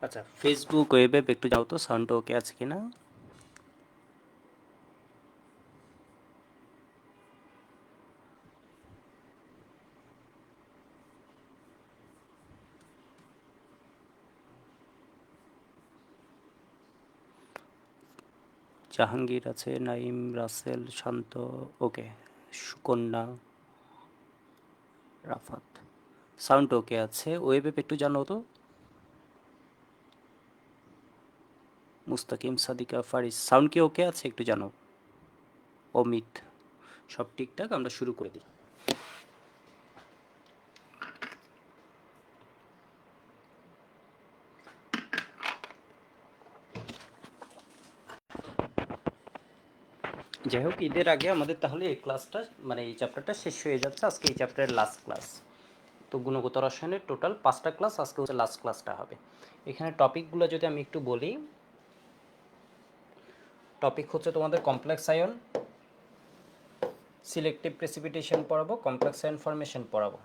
আচ্ছা, ফেসবুক ওয়েবে একটু যাও তো, সাউন্ড ওকে আছে কিনা। জাহাঙ্গীর আছে, নাইম, রাসেল, শান্ত, ওকে, সুকন্যা, রাফাত, সাউন্ড ওকে আছে। ওয়েবে একটু জানো তো। মুস্তাকিম, সাদিকা, ফারিস, সাউন্ড কি ওকে আছে একটু জানো। অমিত, সব ঠিকঠাক, আমরা শুরু করে দিই। যাই হোক, ঈদের আগে আমাদের তাহলে এই ক্লাসটা, মানে এই চ্যাপ্টারটা শেষ হয়ে যাচ্ছে। আজকে এই চ্যাপ্টারের লাস্ট ক্লাস। তো গুণগত রসায়নের টোটাল 5টা ক্লাস, আজকে হচ্ছে লাস্ট ক্লাসটা হবে। এখানে টপিকগুলো যদি আমি একটু বলি, টপিক হচ্ছে তোমাদের কমপ্লেক্স আয়ন, সিলেক্টিভ প্রেসিপিটেশন পড়াবো, কমপ্লেক্স আয়ন ফরমেশন পড়াবো।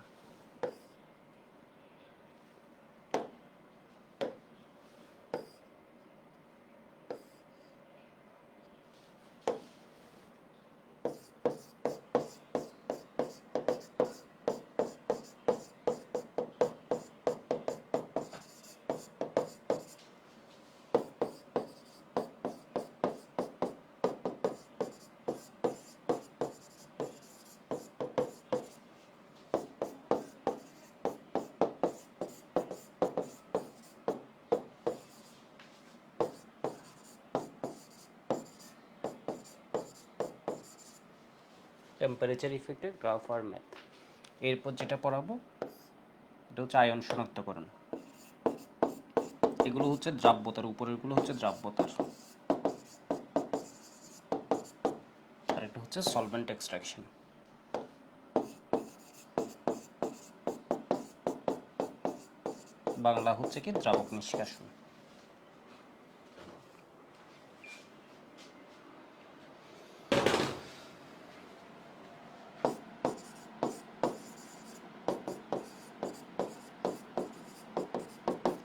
টেম্পারেচার ইফেক্টের গ্রাফ আর ম্যাথ। এরপর যেটা পড়াবো এটা হচ্ছে আয়ন শনাক্তকরণ। এগুলো হচ্ছে দ্রাব্যতার, উপরেরগুলো হচ্ছে দ্রাব্যতার, আর এটা হচ্ছে সলভেন্ট এক্সট্রাকশন। বাংলা হচ্ছে কি দ্রাবক নিষ্কাশন।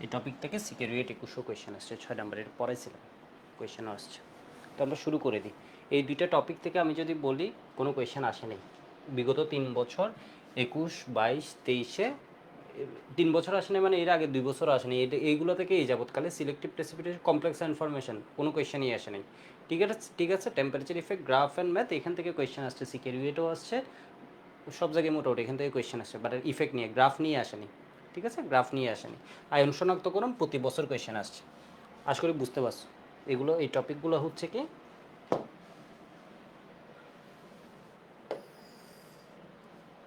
এই টপিক থেকে সিকিউরিট 2100 কোয়েশ্চেন আসছে, 6 নম্বরের পড়াইছিলাম, কোয়েশ্চেনও আসছে। তো আমরা শুরু করে দিই। এই দুইটা টপিক থেকে আমি যদি বলি, কোনো কোয়েশ্চেন আসেনি বিগত 3 বছর, 21, 22, 23-এ 3 বছর আসেনি, মানে এর আগে 2 বছর আসেনি। এইগুলো থেকে এই যাবৎকালে সিলেক্টিভ প্রেসিপিটেশন, কমপ্লেক্স ইনফরমেশন, কোনো কোয়েশ্চেনই আসেনি। ঠিক আছে, ঠিক আছে। Temperature effect, graph and math, এখান থেকে কোয়েশ্চেন আসছে, সিকিউরিটও আসছে, সব জায়গায় মোটামুটি এখান থেকে কোয়েশ্চেন আসছে, বাট ইফেক্ট নিয়ে, গ্রাফ নিয়ে আসেনি। ঠিক আছে, গ্রাফ নিয়ে আসেনি। আয়ন শনাক্তকরণ প্রতি বছর কোয়েশ্চেন আসছে, আশা করি বুঝতে পারছো। এগুলো, এই টপিকগুলো হচ্ছে কি,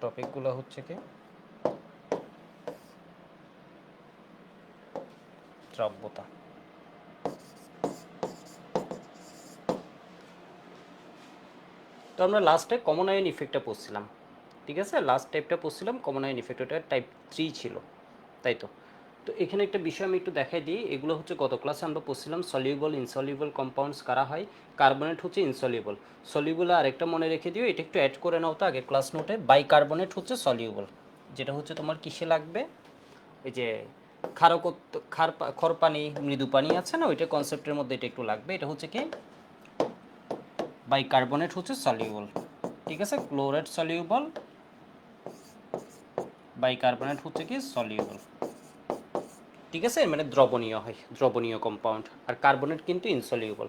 টপিকগুলো হচ্ছে কি দ্রাব্যতা। তো আমরা লাস্টে কমন আয়ন ইফেক্টটা পড়ছিলাম। ঠিক আছে, লাস্ট টাইপটা পড়ছিলাম কমন আয়ন ইফেক্ট, ওটা টাইপ 3 ছিল, তাই তো। তো এখানে একটা বিষয় আমি একটু দেখাই দিই। এগুলো হচ্ছে গত ক্লাসে আমরা পড়ছিলাম সলিউবল, ইনসলিউবল কম্পাউন্ডস কারা হয়। কার্বনেট হচ্ছে ইনসলিউবল, সলিউবল আরেকটা মনে রেখে দিও, এটা একটু অ্যাড করে নাও তো আগের ক্লাস নোটে। বাইকার্বনেট হচ্ছে সলিউবল, যেটা হচ্ছে তোমার কিসে লাগবে, এই যে ক্ষারকত্ব, খর পানি, মৃদু পানি আছে না, ওইটা কনসেপ্টের মধ্যে এটা একটু লাগবে। এটা হচ্ছে কি, বাইকার্বনেট হচ্ছে সলিউবল। ঠিক আছে, ক্লোরাইড সলিউবল, বাইকার্বনেট হচ্ছে কি সলিউবল। ঠিক আছে, মানে দ্রবণীয় হয়, দ্রবণীয় কম্পাউন্ড। আর কার্বনেট কিন্তু ইনসলিউবল।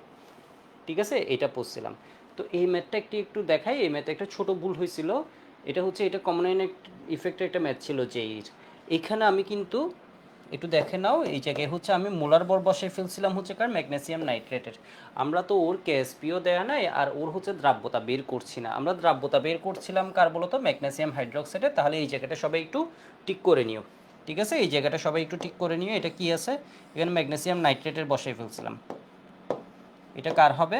ঠিক আছে, এটা পড়ছিলাম। তো এই ম্যাথটা একটু একটু দেখাই। এই ম্যাথে একটা ছোট ভুল হয়েছিল। এটা হচ্ছে, এটা কমন ইফেক্টের একটা ম্যাথ ছিল যে, এখানে আমি কিন্তু একটু দেখে নাও, এই জায়গায় হচ্ছে আমি মোলার বর বসে ফেলছিলাম হচ্ছে কার, ম্যাগনেসিয়াম নাইট্রেটের। আমরা তো ওর কেএসপিও দেয়া নাই, আর ওর হচ্ছে দ্রাব্যতা বের করছি না, আমরা দ্রাব্যতা বের করছিলাম কার বলো তো, ম্যাগনেসিয়াম হাইড্রোক্সাইডের। তাহলে এই জায়গাটা সবাই একটু টিক করে নিও। ঠিক আছে, এই জায়গাটা সবাই একটু ঠিক করে নিও। এটা কি আছে, এখানে ম্যাগনেসিয়াম নাইট্রেটের বসে ফেলছিলাম। এটা কার হবে,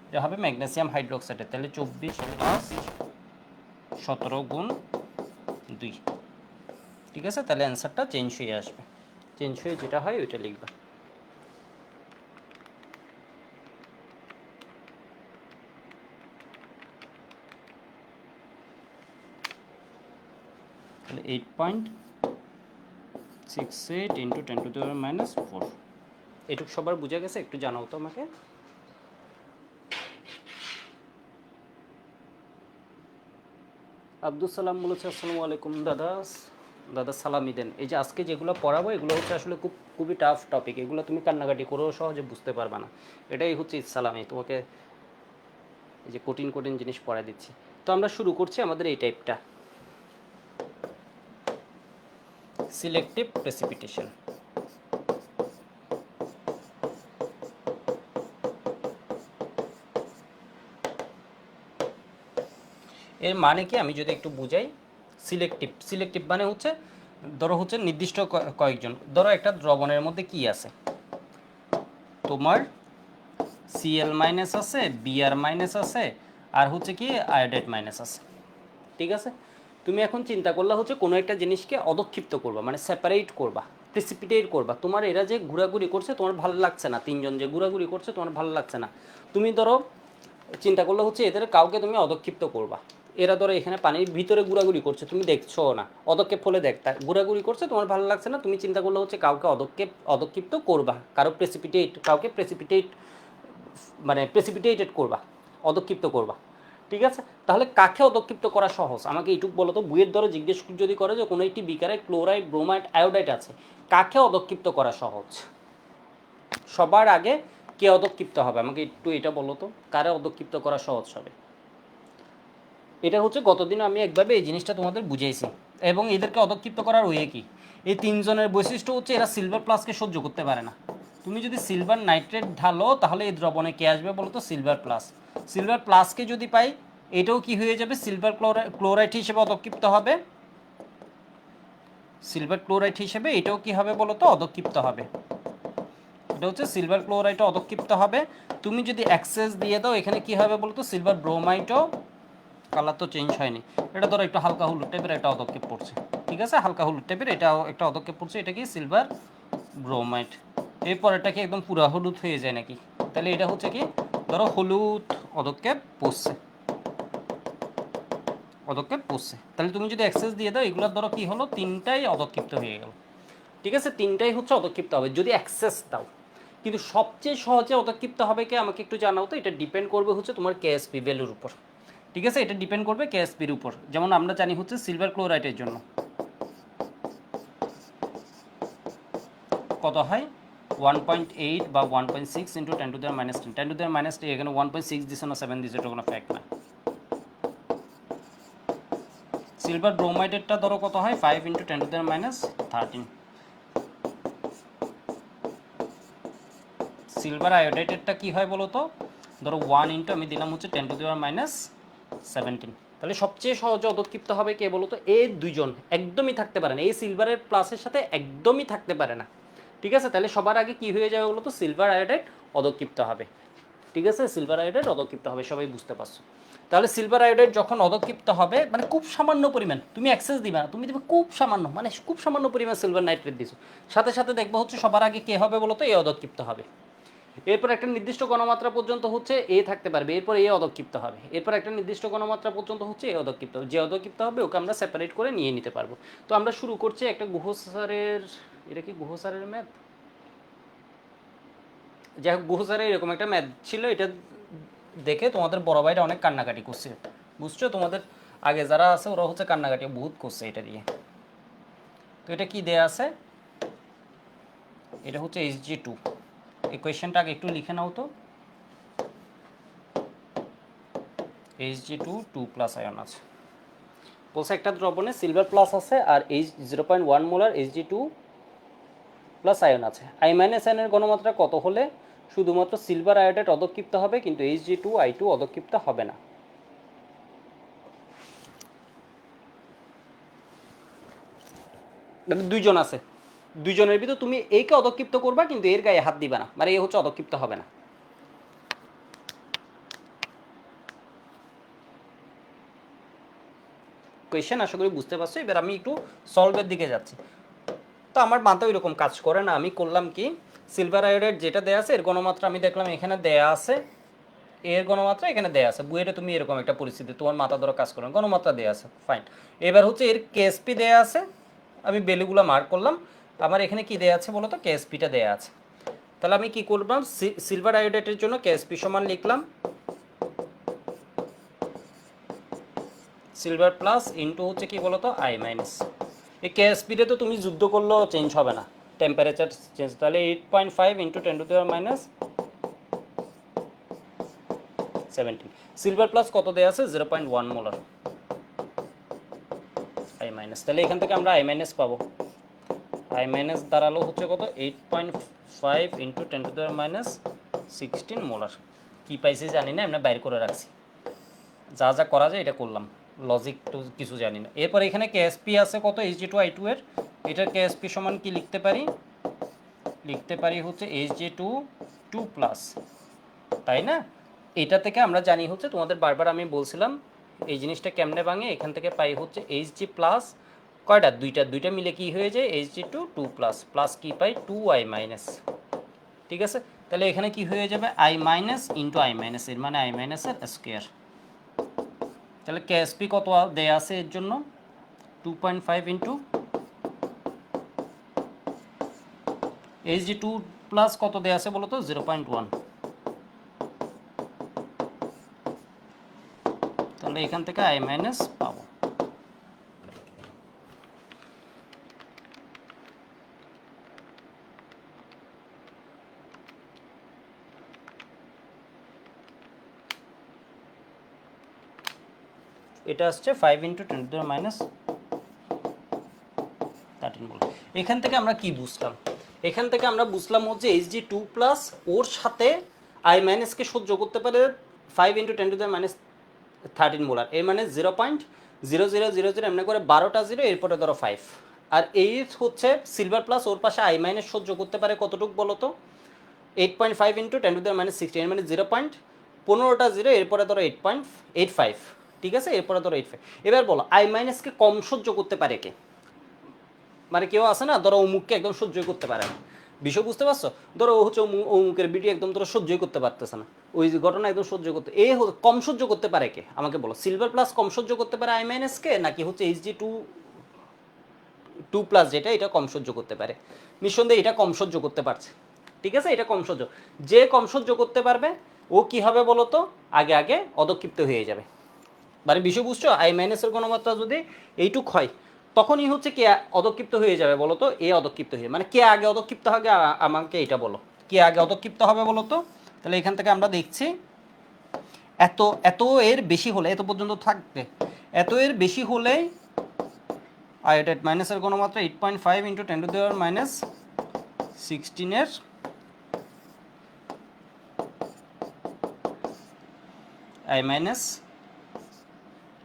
এটা হবে ম্যাগনেসিয়াম হাইড্রোক্সাইডের। তাহলে 24+17 × 2। ঠিক আছে, তাহলে অ্যান্সারটা চেঞ্জ হয়ে আসবে। চেঞ্জ হয়ে যেটা হয় ওইটা লিখবা। তাহলে 68 ইন্টু 10⁻⁴। এটুক সবার বুঝা গেছে? একটু জানাও তো আমাকে। আব্দুল সালাম বলেছে আসসালামু আলাইকুম দাদা। দাদা সালামি দেন। এই যে আজকে যেগুলো পড়াবো এগুলো হচ্ছে আসলে খুবই টাফ টপিক, এগুলো তুমি কান্নাকাটি করেও সহজে বুঝতে পারবে না। এটাই হচ্ছে ইসলামী, তোমাকে এই যে কঠিন কঠিন জিনিস পড়া দিচ্ছি। তো আমরা শুরু করছি আমাদের এই টাইপটা, সিলেক্টিভ প্রেসিপিটেশন। এর মানে কি আমি যদি একটু বুঝাই, সিলেক্টিভ মানে হচ্ছে ধরো হচ্ছে নির্দিষ্ট কয়েকজন, ধরো একটা দ্রবণের মধ্যে কি আছে, তোমার সিএল মাইনাস আছে, বিআর মাইনাস আছে, আর হচ্ছে কি আয়োডাইড মাইনাস আছে। ঠিক আছে, তুমি এখন চিন্তা করলা হচ্ছে কোনো একটা জিনিসকে অদক্ষিপ্ত করবা, মানে সেপারেট করবা, প্রেসিপিটেট করবা। তোমার এরা যে ঘোরাঘুরি করছে তোমার ভালো লাগছে না, তিনজন যে ঘোরাঘুরি করছে তোমার ভালো লাগছে না, তুমি ধরো চিন্তা করলে হচ্ছে এদের কাউকে তুমি অদক্ষিপ্ত করবা। এরা ধরো এখানে পানির ভিতরে ঘোরাঘুরি করছে, তুমি দেখছো না, অদক্ষেপ ফলে দেখতা ঘোরাঘুরি করছে, তোমার ভালো লাগছে না, তুমি চিন্তা করলে হচ্ছে কাউকে অদক্ষিপ্ত করবা, কাউকে প্রেসিপিটেট মানে প্রেসিপিটেটেড করবা, অদক্ষিপ্ত করবা। ঠিক আছে, তাহলে কাকে অদক্ষিপ্ত করা সহজ আমাকে এইটুকু বলো তো। বইয়ের ধরো জিজ্ঞেস যদি করে যে কোনো একটি বিকারে ক্লোরাইড, ব্রোমাইড, আয়োডাইড আছে, কাকে অদক্ষিপ্ত করা সহজ? সবার আগে কে অদক্ষিপ্ত হবে আমাকে একটু এটা বলো তো, কারে অদক্ষিপ্ত করা সহজ হবে? এটা হচ্ছে গতদিন আমি একভাবে এই জিনিসটা তোমাদের বুঝিয়েছি। এবং এদেরকে অদক্ষিপ্ত করার ওয়ে কি, এই তিনজনের বৈশিষ্ট্য হচ্ছে এরা সিলভার প্লাসকে সহ্য করতে পারে না। তুমি যদি সিলভার নাইট্রেট ঢালো তাহলে এই দ্রবণে কে আসবে বলো তো? Silver plus. সিলভার প্লাসকে যদি পাই, এটাও কি হয়ে যাবে? সিলভার ক্লোরাইড হিসেবে অদক্ষিপ্ত হবে। সিলভার ক্লোরাইড হিসেবে এটাও কি হবে বলো তো? অদক্ষিপ্ত হবে। এটা হচ্ছে সিলভার ক্লোরাইডও অদক্ষিপ্ত হবে। তুমি যদি অ্যাক্সেস দিয়ে দাও এখানে কি হবে বলো তো? সিলভার ব্রোমাইডও, কালার তো চেঞ্জ হয়নি, এটা ধরো একটু হালকা হলুদ টাইপের একটা অদক্ষেপ পড়ছে। ঠিক আছে, হালকা হলুদ টাইপের এটাও একটা অদক্ষেপ পড়ছে, এটা কি সিলভার ব্রোমাইড। এরপর এটা কি একদম পুরা হলুদ হয়ে যায় নাকি? তাহলে এটা হচ্ছে কি ধরো হলুদ অদক্ষেপ পড়ছে, তাহলে তুমি যদি অ্যাক্সেস দিয়ে দাও এগুলোর ধরো কি হলো? তিনটাই অদক্ষিপ্ত হয়ে গেল। ঠিক আছে, তিনটাই হচ্ছে অদক্ষিপ্ত হবে যদি অ্যাক্সেস দাও। কিন্তু সবচেয়ে সহজে অদক্ষিপ্ত হবে কে আমাকে একটু জানাও তো। এটা ডিপেন্ড করবে হচ্ছে তোমার কেএসপি ভ্যালুর উপর। ঠিক আছে, এটা ডিপেন্ড করবে কেএসপির উপর। যেমন আমরা জানি হচ্ছে সিলভার ক্লোরাইডের জন্য কত হয়? 1.8 বা 1.6 ইন্টু 10⁻10, 10⁻10, এখানে 1.6 দিছে না 7 দিছে, এটা কোনো ফ্যাক্ট না। সিলভার ব্রোমাইডেরটা ধরো কত হয়? 5 ইন্টু 10⁻13। সিলভার আয়োডাইডেরটা কী হয় বলো তো? ধরো 1 ইন্টু আমি দিলাম হচ্ছে 10⁻17। তাহলে সবচেয়ে সহজে অদক্ষিপ্ত হবে কে বলো তো? এই দুইজন একদমই থাকতে পারে না, এই সিলভারের প্লাসের সাথে একদমই থাকতে পারে না। ঠিক আছে, তাহলে সবার আগে কি হয়ে যাবে বলো তো? সিলভার আয়োডাইড অদক্ষিপ্ত হবে। ঠিক আছে, সিলভার আয়োডাইড অদক্ষিপ্ত হবে, সবাই বুঝতে পারছো? তাহলে সিলভার আয়োডাইড যখন অদক্ষিপ্ত হবে, মানে খুব সামান্য পরিমাণ, তুমি অ্যাক্সেস দিবে না, তুমি দেবে খুব সামান্য, মানে খুব সামান্য পরিমাণ সিলভার নাইট্রেট দিছো, সাথে সাথে দেখবো হচ্ছে সবার আগে কে হবে বলো তো? এ অদক্ষিপ্ত হবে। এরপর একটা নির্দিষ্ট গণমাত্রা পর্যন্ত হচ্ছে এ থাকতে পারবে, এরপর এ অদক্ষিপ্ত হবে। এরপর একটা নির্দিষ্ট গণমাত্রা পর্যন্ত হচ্ছে এ অদক্ষিপ্ত হবে, যে অদক্ষিপ্ত হবে ওকে আমরা সেপারেট করে নিয়ে নিতে পারবো। তো আমরা শুরু করছি একটা গুহ স্যারের, এটা কি গুহ স্যারের ম্যাথ? যাই হোক, গুহ স্যারের এরকম একটা ম্যাথ ছিল, এটা দেখে তোমাদের বড় ভাইরা অনেক কান্নাকাটি করছে, বুঝছো? তোমাদের আগে যারা আছে ওরা হচ্ছে কান্নাকাটি বহুত করছে এটা দিয়ে। তো এটা কি দেয়া আছে? এটা হচ্ছে Hg2। এই কোয়েশ্চেনটা আগে একটু লিখে নাও তো। Hg2 2+ আয়ন আছে, বলছে একটা দ্রবণে সিলভার প্লাস আছে আর 0.1 মোলার Hg2 প্লাস আয়ন আছে। I- এর ঘনমাত্রা কত হলে শুধুমাত্র সিলভার আয়োডাইড অদক্ষিপ্ত হবে কিন্তু Hg2I2 অদক্ষিপ্ত হবে না? দুইজন আছে, দুইজনের ভিতর তুমি একে অদক্ষিপ্ত করবা কিন্তু এর গায়ে হাত দিবা না, মানে এ হচ্ছে অদক্ষিপ্ত হবে না। কোয়েশ্চেন আশা করি বুঝতে পারছো। এবার আমি একটু সলভের দিকে যাচ্ছি। তো আমার মাথা ওই রকম কাজ করে না, আমি করলাম কি, সিলভার আয়োডাইড যেটা দেয়া আছে এর গণমাত্রা আমি দেখলাম এখানে দেয়া আছে, এর গণমাত্রা এখানে দেয়া আছে। বুয়েটে তুমি এরকম একটা পরিস্থিতি, তোমার মাথা ধরো কাজ করো, গণমাত্রা দেয়া আছে, ফাইন। এবার হচ্ছে এর কেএসপি দেয়া আছে, আমি ভ্যালুগুলো মার্ক করলাম, আমার এখানে কি দেয়া আছে বলো তো, কেএসপিটা দেয়া আছে। তাহলে আমি কি করলাম, সিলভার আয়োডাইডের জন্য কেএসপি সমান লিখলাম সিলভার প্লাস ইন্টু হচ্ছে কি বলতো আই মাইনাস। এই কেএসপিতে তো তুমি যুদ্ধ করলেও চেঞ্জ হবে না, টেম্পারেচার চেঞ্জ। তাহলে 8.5 ইন্টু 10⁻17। সিলভার প্লাস কত দেওয়া আছে, 0.1 মোলার আই মাইনাস। তাহলে এখান থেকে আমরা আই মাইনাস পাবো। আই মাইনাস দাঁড়ালো হচ্ছে কত, 8.5 ইন্টু 10⁻16 মোলার। কী পাইছি জানি না, এমনি বাইর করে রাখছি, যা যা করা যায় এটা করলাম, লজিক তো কিছু জানি না। এরপর এখানে কেএসপি আছে কত, Hg2I2 এর। এটার কেএসপি সমান কি লিখতে পারি, লিখতে পারি হচ্ছে Hg2 2+, তাই না? এটা থেকে আমরা জানি হচ্ছে, তোমাদের বারবার আমি বলছিলাম এই জিনিসটা কেমনে ভাঙে, এখান থেকে পাই হচ্ছে Hg প্লাস কয়টা, দুইটা মিলে কি হয়ে যায়, Hg2 2+, প্লাস কি পাই 2I মাইনাস। ঠিক আছে, তাহলে এখানে কি হয়ে যাবে, I minus into I minus, এর মানে I মাইনাসের স্কোয়ার। তাহলে কেএসপি কত দেয়া আছে এর জন্য, 2.5 ইন্টু Hg2 প্লাস কত দেয়া আছে বলো তো, 0.1। তাহলে এখান থেকে I মাইনাস পাবো। এটা আসছে 5 ইন্টু 10⁻13 বল। এখান থেকে আমরা কি বুঝলাম, এখান থেকে আমরা বুঝলাম হচ্ছে Hg2 প্লাস ওর সাথে I মাইনাসকে সহ্য করতে পারে 5 ইন্টু 10⁻13 মোলার, এর মানে 0.0000 এমনি করে 12টা জিরো, এরপরে ধরো 5। আর এই হচ্ছে সিলভার প্লাস, ওর পাশে I মাইনাস সহ্য করতে পারে কতটুকু বলো তো, 8.5 ইন্টু 10⁻16, এর মানে 0.15টা জিরো, এরপরে ধরো 8.85। ঠিক আছে, এরপরে ধরো 85। এবার বলো I মাইনাসকে কম সহ্য করতে পারে কে, মানে কেউ আছে না, ধরো অমুককে একদম সহ্যই করতে পারে না, বিষয় বুঝতে পারছো? ধরো ও হচ্ছে অমুকের বিটি একদম ধরো সহ্যই করতে পারতেছে না, ওই যে ঘটনা একদম সহ্য করতে, কম সহ্য করতে পারে কে আমাকে বলো, সিলভার প্লাস কম সহ্য করতে পারে I মাইনাসকে, নাকি হচ্ছে Hg2 প্লাস যেটা, এটা কম সহ্য করতে পারে? নিঃসন্দেহে এটা কম সহ্য করতে পারছে। ঠিক আছে, এটা কম সহ্য, যে কম সহ্য করতে পারবে ও কি হবে বলো তো, আগে আগে অধক্ষিপ্ত হয়ে যাবে। মানে বিষয় বুঝছো, I মাইনাসের ঘনমাত্রা যদি এইটুক হয়, তখনই হচ্ছে কে অধক্ষিপ্ত হয়ে যাবে বলো তো, এ অধক্ষিপ্ত হয়ে, মানে কে আগে অধক্ষিপ্ত হবে আমাকে এটা বলো, কে আগে অধক্ষিপ্ত হবে বলো তো। তাহলে এখান থেকে আমরা দেখছি এত এত এর বেশি হলে, এত পর্যন্ত থাকবে, এত এর বেশি হলেই আয়োডাইড মাইনাসের ঘনমাত্রা 8.5 ইন্টু 10⁻16 এর I মাইনাস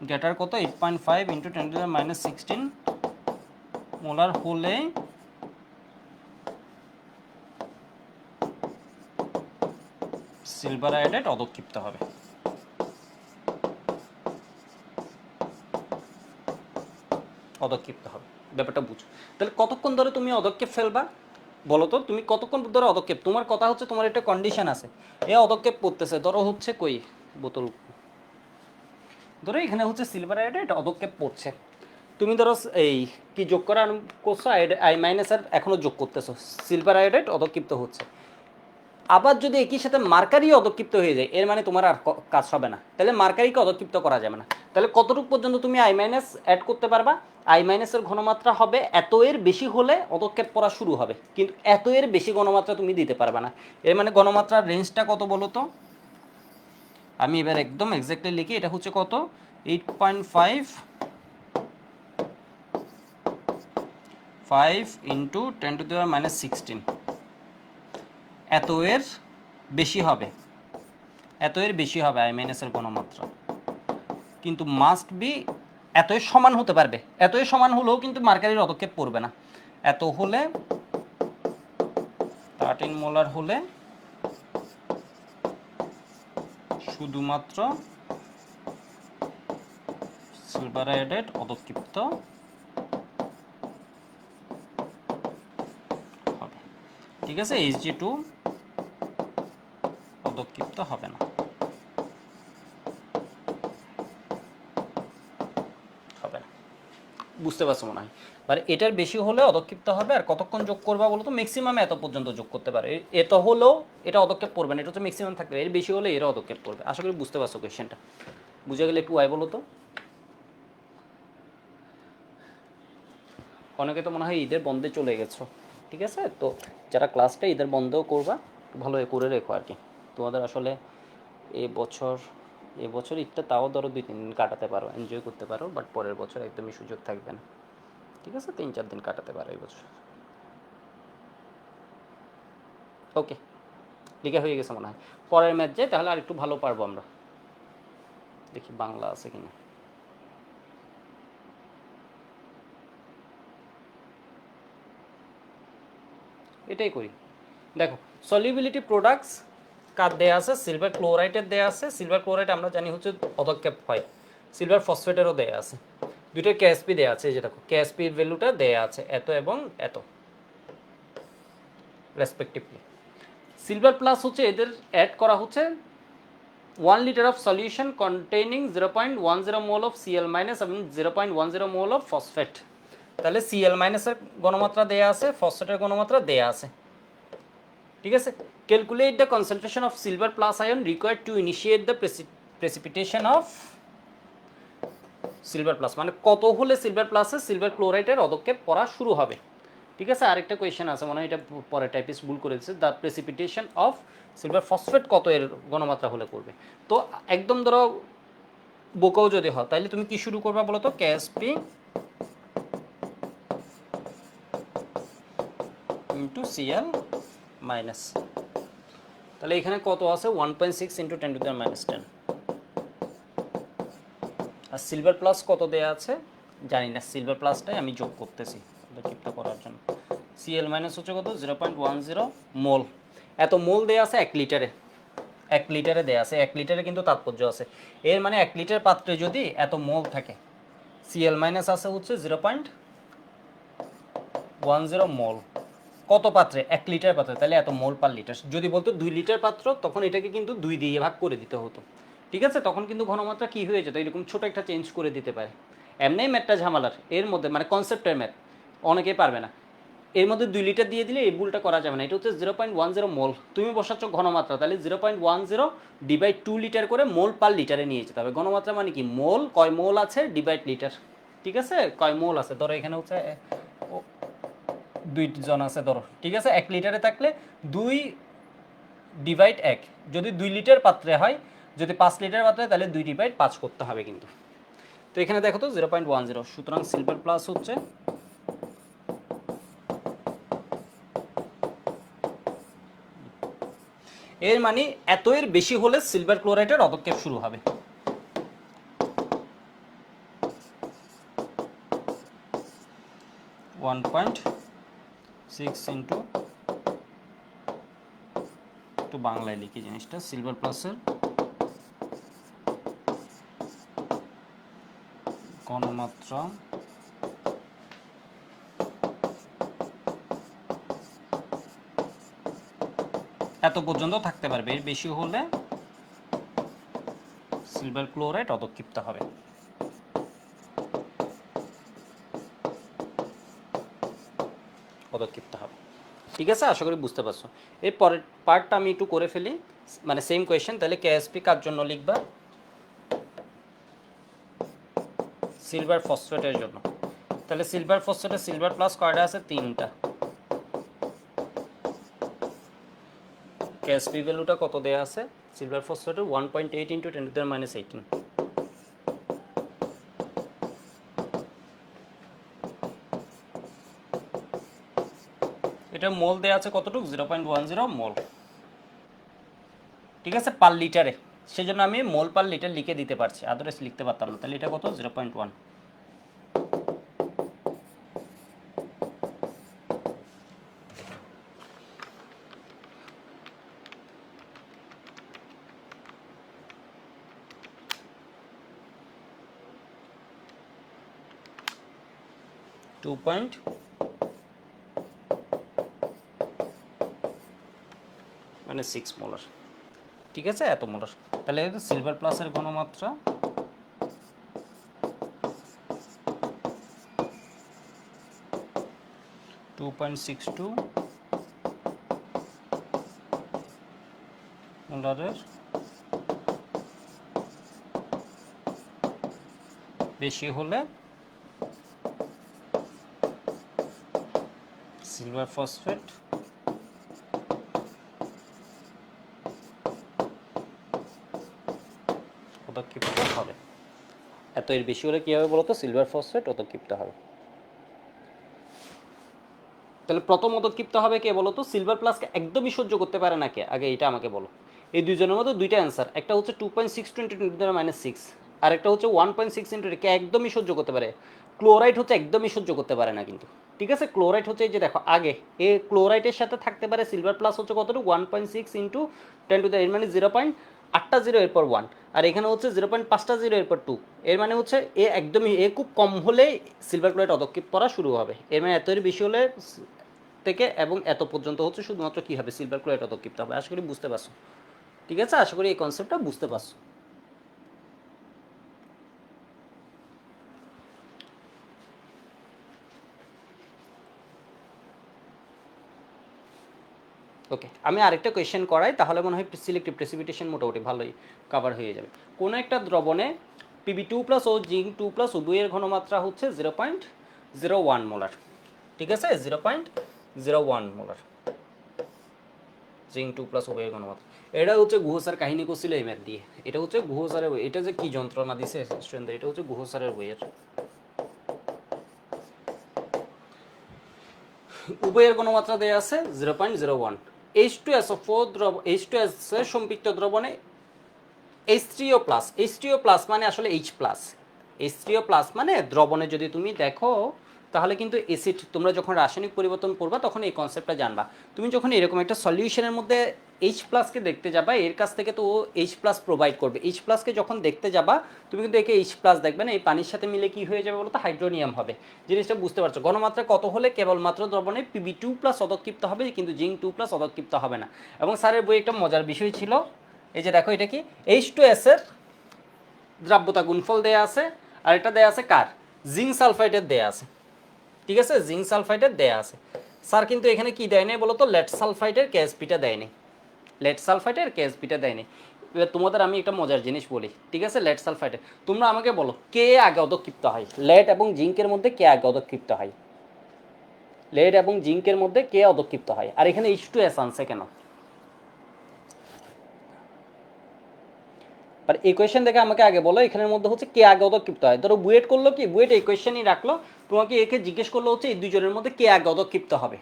গ্রেটার কত, 8.5 ইন্টু 10⁻16 মোলার হলে সিলভার আয়োডাইড অধক্ষিপ্ত হবে। অধক্ষিপ্ত হবে, ব্যাপারটা বুঝো। তাহলে কতক্ষণ ধরে তুমি অধক্ষেপ ফেলবা বলো তো, তুমি কতক্ষণ ধরে অধক্ষেপ, তোমার কথা হচ্ছে তোমার একটা কন্ডিশন আছে, এ অধক্ষেপ করতেছে, ধরো হচ্ছে কই বোতল, ধরো এখানে হচ্ছে সিলভার আয়োডাইড অধক্ষেপ পড়ছে, তুমি ধরো এই কি যোগ করা করছো, I মাইনাস এখনো যোগ করতেছো, সিলভার আয়োডাইড অধক্ষিপ্ত হচ্ছে। আবার যদি একই সাথে মার্কারি অধক্ষিপ্ত হয়ে যায়, এর মানে তোমার আর কাজ হবে না, তাহলে মার্কারিকে অধক্ষিপ্ত করা যাবে না। তাহলে কতটুকু পর্যন্ত তুমি I মাইনাস অ্যাড করতে পারবা, I মাইনাসের ঘনমাত্রা হবে এত এর বেশি হলে অধক্ষেপ পড়া শুরু হবে, কিন্তু এত এর বেশি ঘনমাত্রা তুমি দিতে পারবে না। এর মানে ঘনমাত্রার রেঞ্জটা কত বলো তো, আমি এবার একদম এক্স্যাক্টলি লিখি, এটা হচ্ছে কত, 8.5 ইন্টু 10⁻16, এত এর বেশি হবে, এত এর বেশি হবে I মাইনাসের ঘনমাত্রা, কিন্তু মাস্ট বি এত এর সমান হতে পারবে, এত এর সমান হলেও কিন্তু মার্কারির অধক্ষেপ পড়বে না। এত হলে 13 মোলার হলে শুধুমাত্র সিলভার আয়োডাইড অধক্ষিপ্ত হবে। ঠিক আছে, Hg2 অধক্ষিপ্ত হবে না, হবে না। বুঝতে পারছো মনে হয়। মানে এটার বেশি হলে অদক্ষিপ্ত হবে। আর কতক্ষণ যোগ করবা বলো তো? ম্যাক্সিমাম এত পর্যন্ত যোগ করতে পারে। এত হলেও এটা অদক্ষেপ করবে না, এটা হচ্ছে ম্যাক্সিমাম থাকবে। এর বেশি হলে এরা অদক্ষেপ করবে। আশা করি বুঝতে পারছো কোয়েশ্চেনটা। বুঝে গেলে একটু ওয়াই বলো তো। অনেকে তো মনে হয় ঈদের বন্ধে চলে গেছো, ঠিক আছে? তো যারা ক্লাসটা ঈদের বন্ধেও করবা, ভালো করে রেখো আর কি। তোমাদের আসলে এবছর এবছর ঈদটা তাও ধরো 2-3 দিন কাটাতে পারো, এনজয় করতে পারো, বাট পরের বছর একদমই সুযোগ থাকবে না, ঠিক আছে? 3-4 দিন কাটাতে পারো এই বছর। ওকে, লিখে হয়ে গেছে মনে হয়। পরের ম্যাচ যাই তাহলে, আর একটু ভালো পারবো আমরা। দেখি বাংলা আছে কিনা। এটাই করি। দেখো, সলিউবিলিটি প্রোডাক্টস কার দেয়া আছে? সিলভার ক্লোরাইডের দেয়া আছে। সিলভার ক্লোরাইড আমরা জানি হচ্ছে অদক্ষেপ হয়। সিলভার ফসফেটেরও দেয়া আছে। দুইটার কেএসপি দেয়া আছে। এই যে দেখো, কেএসপির ভ্যালুটা দেয়া আছে এত এবং এত রেসপেক্টিভলি। সিলভার প্লাস হচ্ছে এদের অ্যাড করা হচ্ছে 1 litre of solution containing 0.10 mole of CL minus এবং 0.10 মোল অফ ফসফেট। তাহলে সিএল মাইনাসের গণমাত্রা দেয়া আছে, ফসফেটের গণমাত্রা দেয়া আছে, ঠিক আছে? Calculate the concentration of silver plus ion required to initiate the precipitation of silver plus, মানে কত হলে সিলভার প্লাসে সিলভার ক্লোরাইডের অদক্ষেপ করা শুরু হবে, ঠিক আছে? আরেকটা কোয়েশ্চেন আছে মনে হয়, এটা পরে টাইপিস্ট ভুল করেছে, the precipitation of silver phosphate কত এর গণমাত্রা হলে করবে। তো একদম ধরো বোকাও যদি হয়, তাহলে তুমি কি শুরু করবা বলো তো? KSP into CL minus. তাহলে এখানে কত আছে? 1.6 ইন্টু 10⁻⁻10। আর সিলভার প্লাস কত দেয়া আছে জানি না, সিলভার প্লাসটাই আমি যোগ করতেছি অদক্ষিপ্ত করার জন্য। সিএল মাইনাস হচ্ছে কত? 0.10 মোল। এত মোল দেয়া আছে 1 লিটারে। 1 লিটারে দেয়া আছে, 1 লিটারে কিন্তু তাৎপর্য আছে। এর মানে 1 লিটার পাত্রে যদি এত মোল থাকে, সিএল মাইনাস আছে হচ্ছে 0.10 মোল। কত পাত্রে? 1 লিটার পাত্রে, তাহলে এত মোল পার লিটার। যদি বলতো 2 লিটার পাত্র, তখন এটাকে কিন্তু 2 দিয়ে ভাগ করে দিতে হতো, ঠিক আছে? তখন কিন্তু ঘনমাত্রা কী হয়ে যেত, এরকম ছোটো একটা চেঞ্জ করে দিতে পারে। এমনিই ম্যাথটা ঝামেলার, এর মধ্যে মানে কনসেপ্টের ম্যাথ অনেকেই পারবে না। এর মধ্যে 2 লিটার দিয়ে দিলে এই ভুলটা করা যাবে না। এটা হচ্ছে 0.10 মোল, তুমি বসাচ্ছ ঘনমাত্রা, তাহলে 0.10 ডিভাইড 2 লিটার করে মোল পার লিটারে নিয়ে যেতে হবে। ঘনমাত্রা মানে কি? মোল, কয় মোল আছে ডিভাইড লিটার, ঠিক আছে? কয় মোল আছে ধরো এখানে হচ্ছে 2 জন আছে ধরো, ঠিক আছে? 1 লিটারে থাকলে 2 ডিভাইড 1, যদি 2 লিটার পাত্রে হয়, যদি 5 লিটার পাত্রে হয় তাহলে 2/5 করতে হবে কিন্তু। তো এখানে দেখো তো 0.10, সুতরাং সিলভার প্লাস হচ্ছে এর মানে এত এর বেশি হলে সিলভার ক্লোরাইডের অদক্ষেপ শুরু হবে। ওয়ান পয়েন্ট সিক্স ইন্টু, একটু বাংলায় লিখি জিনিসটা, সিলভার প্লাসের ঘনমাত্রা এত পর্যন্ত থাকতে পারবে, এর বেশি হলে সিলভার ক্লোরাইড অদক্ষিপ্ত হবে। পদক্ষেপটা হবে, ঠিক আছে? আশা করি বুঝতে পারছো। এর পরের পার্টটা আমি একটু করে ফেলি, মানে সেম কোয়েশ্চেন। তাহলে কেএসপি কার জন্য লিখবা? সিলভার ফসফেটের জন্য। তাহলে সিলভার ফসফেটের সিলভার প্লাস কয়টা আছে? 3টা। কেএসপি ভ্যালুটা কত দেয়া আছে সিলভার ফসফেটের? 1.8 ইন্টু 10⁻18। এটা মোল দেয়া আছে কতটুকু? 0.10 মোল, ঠিক আছে? পার লিটারে। সেজন্য আমি মোল পার লিটার লিখে দিতে পারছি, আদারওয়াইজ লিখতে পারতাম না। তাহলে এটা কত? 0.1। টু পয়েন্ট মানে 6 মোলার, ঠিক আছে? এত মোলার। তাহলে সিলভার প্লাসের ঘনমাত্রা 2.62 মোলারের বেশি হলে সিলভার ফসফেট পদক্ষিপ্ত হবে। এত এর বেশি হলে কী হবে বলো তো? সিলভার ফসফেট পদক্ষিপ্ত হবে। তাহলে প্রথম পদক্ষিপ্ত হবে কে বলো তো? সিলভার প্লাসকে একদমই সহ্য করতে পারে না কে? আগে এটা আমাকে বলো। এই দুইজনের মধ্যে দুইটা অ্যান্সার, একটা হচ্ছে 2.62 × 10⁻⁶, আর একটা হচ্ছে 1.6 × কে একদমই সহ্য করতে পারে। ক্লোরাইড হচ্ছে একদমই সহ্য করতে পারে না কিন্তু, ঠিক আছে? ক্লোরাইড হচ্ছে এই যে দেখো আগে এ ক্লোরাইডের সাথে থাকতে পারে সিলভার প্লাস হচ্ছে কতটুকু? 1.6 × 10⁻, মানে 0.8 এরপর 1, আর এখানে হচ্ছে 0.5 এরপর 2। এর মানে হচ্ছে এ একদমই এ খুব কম হলে সিলভার ক্লোরাইড অদক্ষেপ করা শুরু হবে। এর মানে এত বেশি হলে থেকে এবং এত পর্যন্ত হচ্ছে শুধুমাত্র কী হবে? সিলভার ক্লোরাইড পদক্ষিপ্ত হবে। আশা করি বুঝতে পারছো, ঠিক আছে? আশা করি এই কনসেপ্টটা বুঝতে পারছো। ওকে, আমি আরেকটা কোয়েশ্চেন করাই, তাহলে মনে হয় সিলেক্টিভ প্রেসিপিটেশন মোটামুটি ভালোই কভার হয়ে যাবে। কোনো একটা দ্রবণে Pb2+ ও জিঙ্ক 2+ উভয়ের ঘনমাত্রা হচ্ছে 0.01 মোলার, ঠিক আছে? 0.01 মোলার জিঙ্ক 2+ উভয়ের ঘনমাত্রা। এটা হচ্ছে গুহ স্যার কাহিনী করছিল এই ম্যাথ দিয়ে। এটা হচ্ছে গুহ স্যারের বই। এটা যে কি যন্ত্রণা দিছে স্টুডেন্টদের, এটা হচ্ছে গুহ স্যারের বইয়ের। উভয়ের ঘনমাত্রা দেয়া আছে 0.01। H2SO4 H2S এর সম্পৃক্ত দ্রবণে H3O+, মানে আসলে H+, H3O+ মানে দ্রবণে যদি তুমি দেখো তাহলে কিন্তু অ্যাসিড, তোমরা যখন রাসায়নিক পরিবর্তন করবা তখন এই কনসেপ্টটা জানবা। তুমি যখন এরকম একটা সলিউশনের মধ্যে H+কে দেখতে যাবা, এর কাছ থেকে তো ও H+ প্রোভাইড করবে। H+কে যখন দেখতে যাবা তুমি কিন্তু একে H+ দেখবে না, এই পানির সাথে মিলে কি হয়ে যাবে বলো তো? হাইড্রোনিয়াম হবে। জিনিসটা বুঝতে পারছো? ঘনমাত্রা কত হলে কেবলমাত্র দ্রবণে Pb2+ পদক্ষিপ্ত হবে, কিন্তু জিঙ্ক 2+ পদক্ষিপ্ত হবে না। এবং স্যারের বই একটা মজার বিষয় ছিল, এই যে দেখো এটা কি H2S এর দ্রাব্যতা গুণফল দেয়া আছে, আর এটা দেয়া আছে কার? জিঙ্ক সালফাইডের দেয়া আছে, ঠিক আছে? জিঙ্ক সালফাইডের দেয়া আছে। স্যার কিন্তু এখানে কি দেয় নাই বলো তো? লেড সালফাইডের কেএসপিটা দেয়নি, লেড সালফাইডের কেএসপিটা দেয়নি। এবার তোমাদের আমি একটা মজার জিনিস বলি, ঠিক আছে? লেড সালফাইডের তোমরা আমাকে বলো কে আগে অদক্ষিপ্ত হয়? লেড এবং জিঙ্কের মধ্যে কে আগে অদক্ষিপ্ত হয়? লেড এবং জিঙ্কের মধ্যে কে অদক্ষিপ্ত হয়? আর এখানে H2S আনছে কেন? আর এই কোয়েশ্চেন দেখে আমাকে আগে বলো এখানের মধ্যে হচ্ছে কে আগে অদক্ষিপ্ত হয়। ধরো বুয়েট করলো কি, বুয়েট এই কোয়েশ্চেনই রাখলো, তোমাকে একে জিজ্ঞেস করলো হচ্ছে এই দুজনের মধ্যে কে আগে অদক্ষিপ্ত হবে,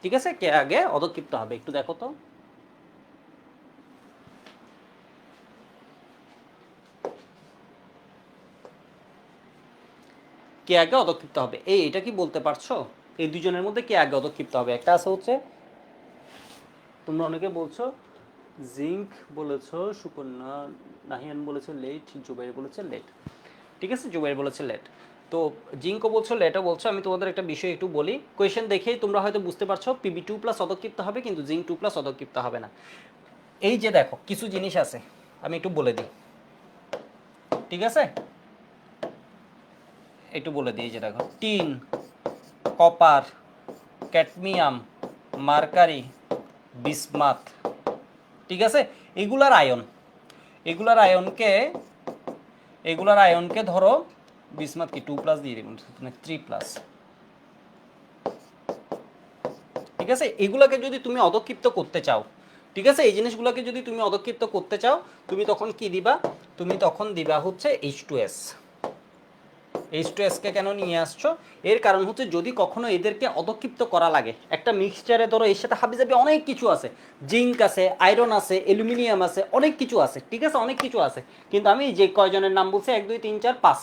ঠিক আছে? কে আগে অদক্ষিপ্ত হবে একটু দেখো তো। কে আগে অদক্ষিপ্ত হবে, এটা কি বলতে পারছো? এই দুজনের মধ্যে কে আগে অদক্ষিপ্ত হবে? একটা আছে হচ্ছে, তোমরা অনেকে বলছো জিঙ্ক বলেছো, সুকন্যা নাহিয়ান বলেছে লেট, জুবাইর বলেছে লেট, ঠিক আছে? জুবাইর বলেছে লেট, তো জিঙ্কও বলছো, লেটও বলছো। আমি তোমাদের একটা বিষয় একটু বলি, কোয়েশ্চেন দেখেই তোমরা হয়তো বুঝতে পারছো Pb2+ অদক্ষিপ্ত হবে, কিন্তু জিঙ্ক 2+ অদক্ষিপ্ত হবে না। এই যে দেখো কিছু জিনিস আছে, আমি একটু বলে দিই, ঠিক আছে? একটু বলে দিই, যে দেখো tin, copper, cadmium, mercury, bismuth, ঠিক আছে? এগুলার আয়ন, এগুলার আয়নকে এগুলার আয়নকে ধরো, বিসমাথ কি 2+ দিয়ে দিবেন, 3+, ঠিক আছে? এগুলোকে যদি তুমি অদক্ষিপ্ত করতে চাও, ঠিক আছে? এই জিনিসগুলোকে যদি তুমি অদক্ষিপ্ত করতে চাও, তুমি তখন কি দিবা? তুমি তখন দিবা হচ্ছে H2S। H2S কে কেন নিয়ে আসছো? এর কারণ হচ্ছে যদি কখনো এদেরকে অদক্ষিপ্ত করা লাগে একটা মিক্সচারে, ধরো এর সাথে হাবিজাবি অনেক কিছু আছে, জিঙ্ক আছে, আয়রন আছে, অ্যালুমিনিয়াম আছে, অনেক কিছু আছে, ঠিক আছে? অনেক কিছু আছে, কিন্তু আমি যে কয়জনের নাম বলছি 1 2 3 4 5,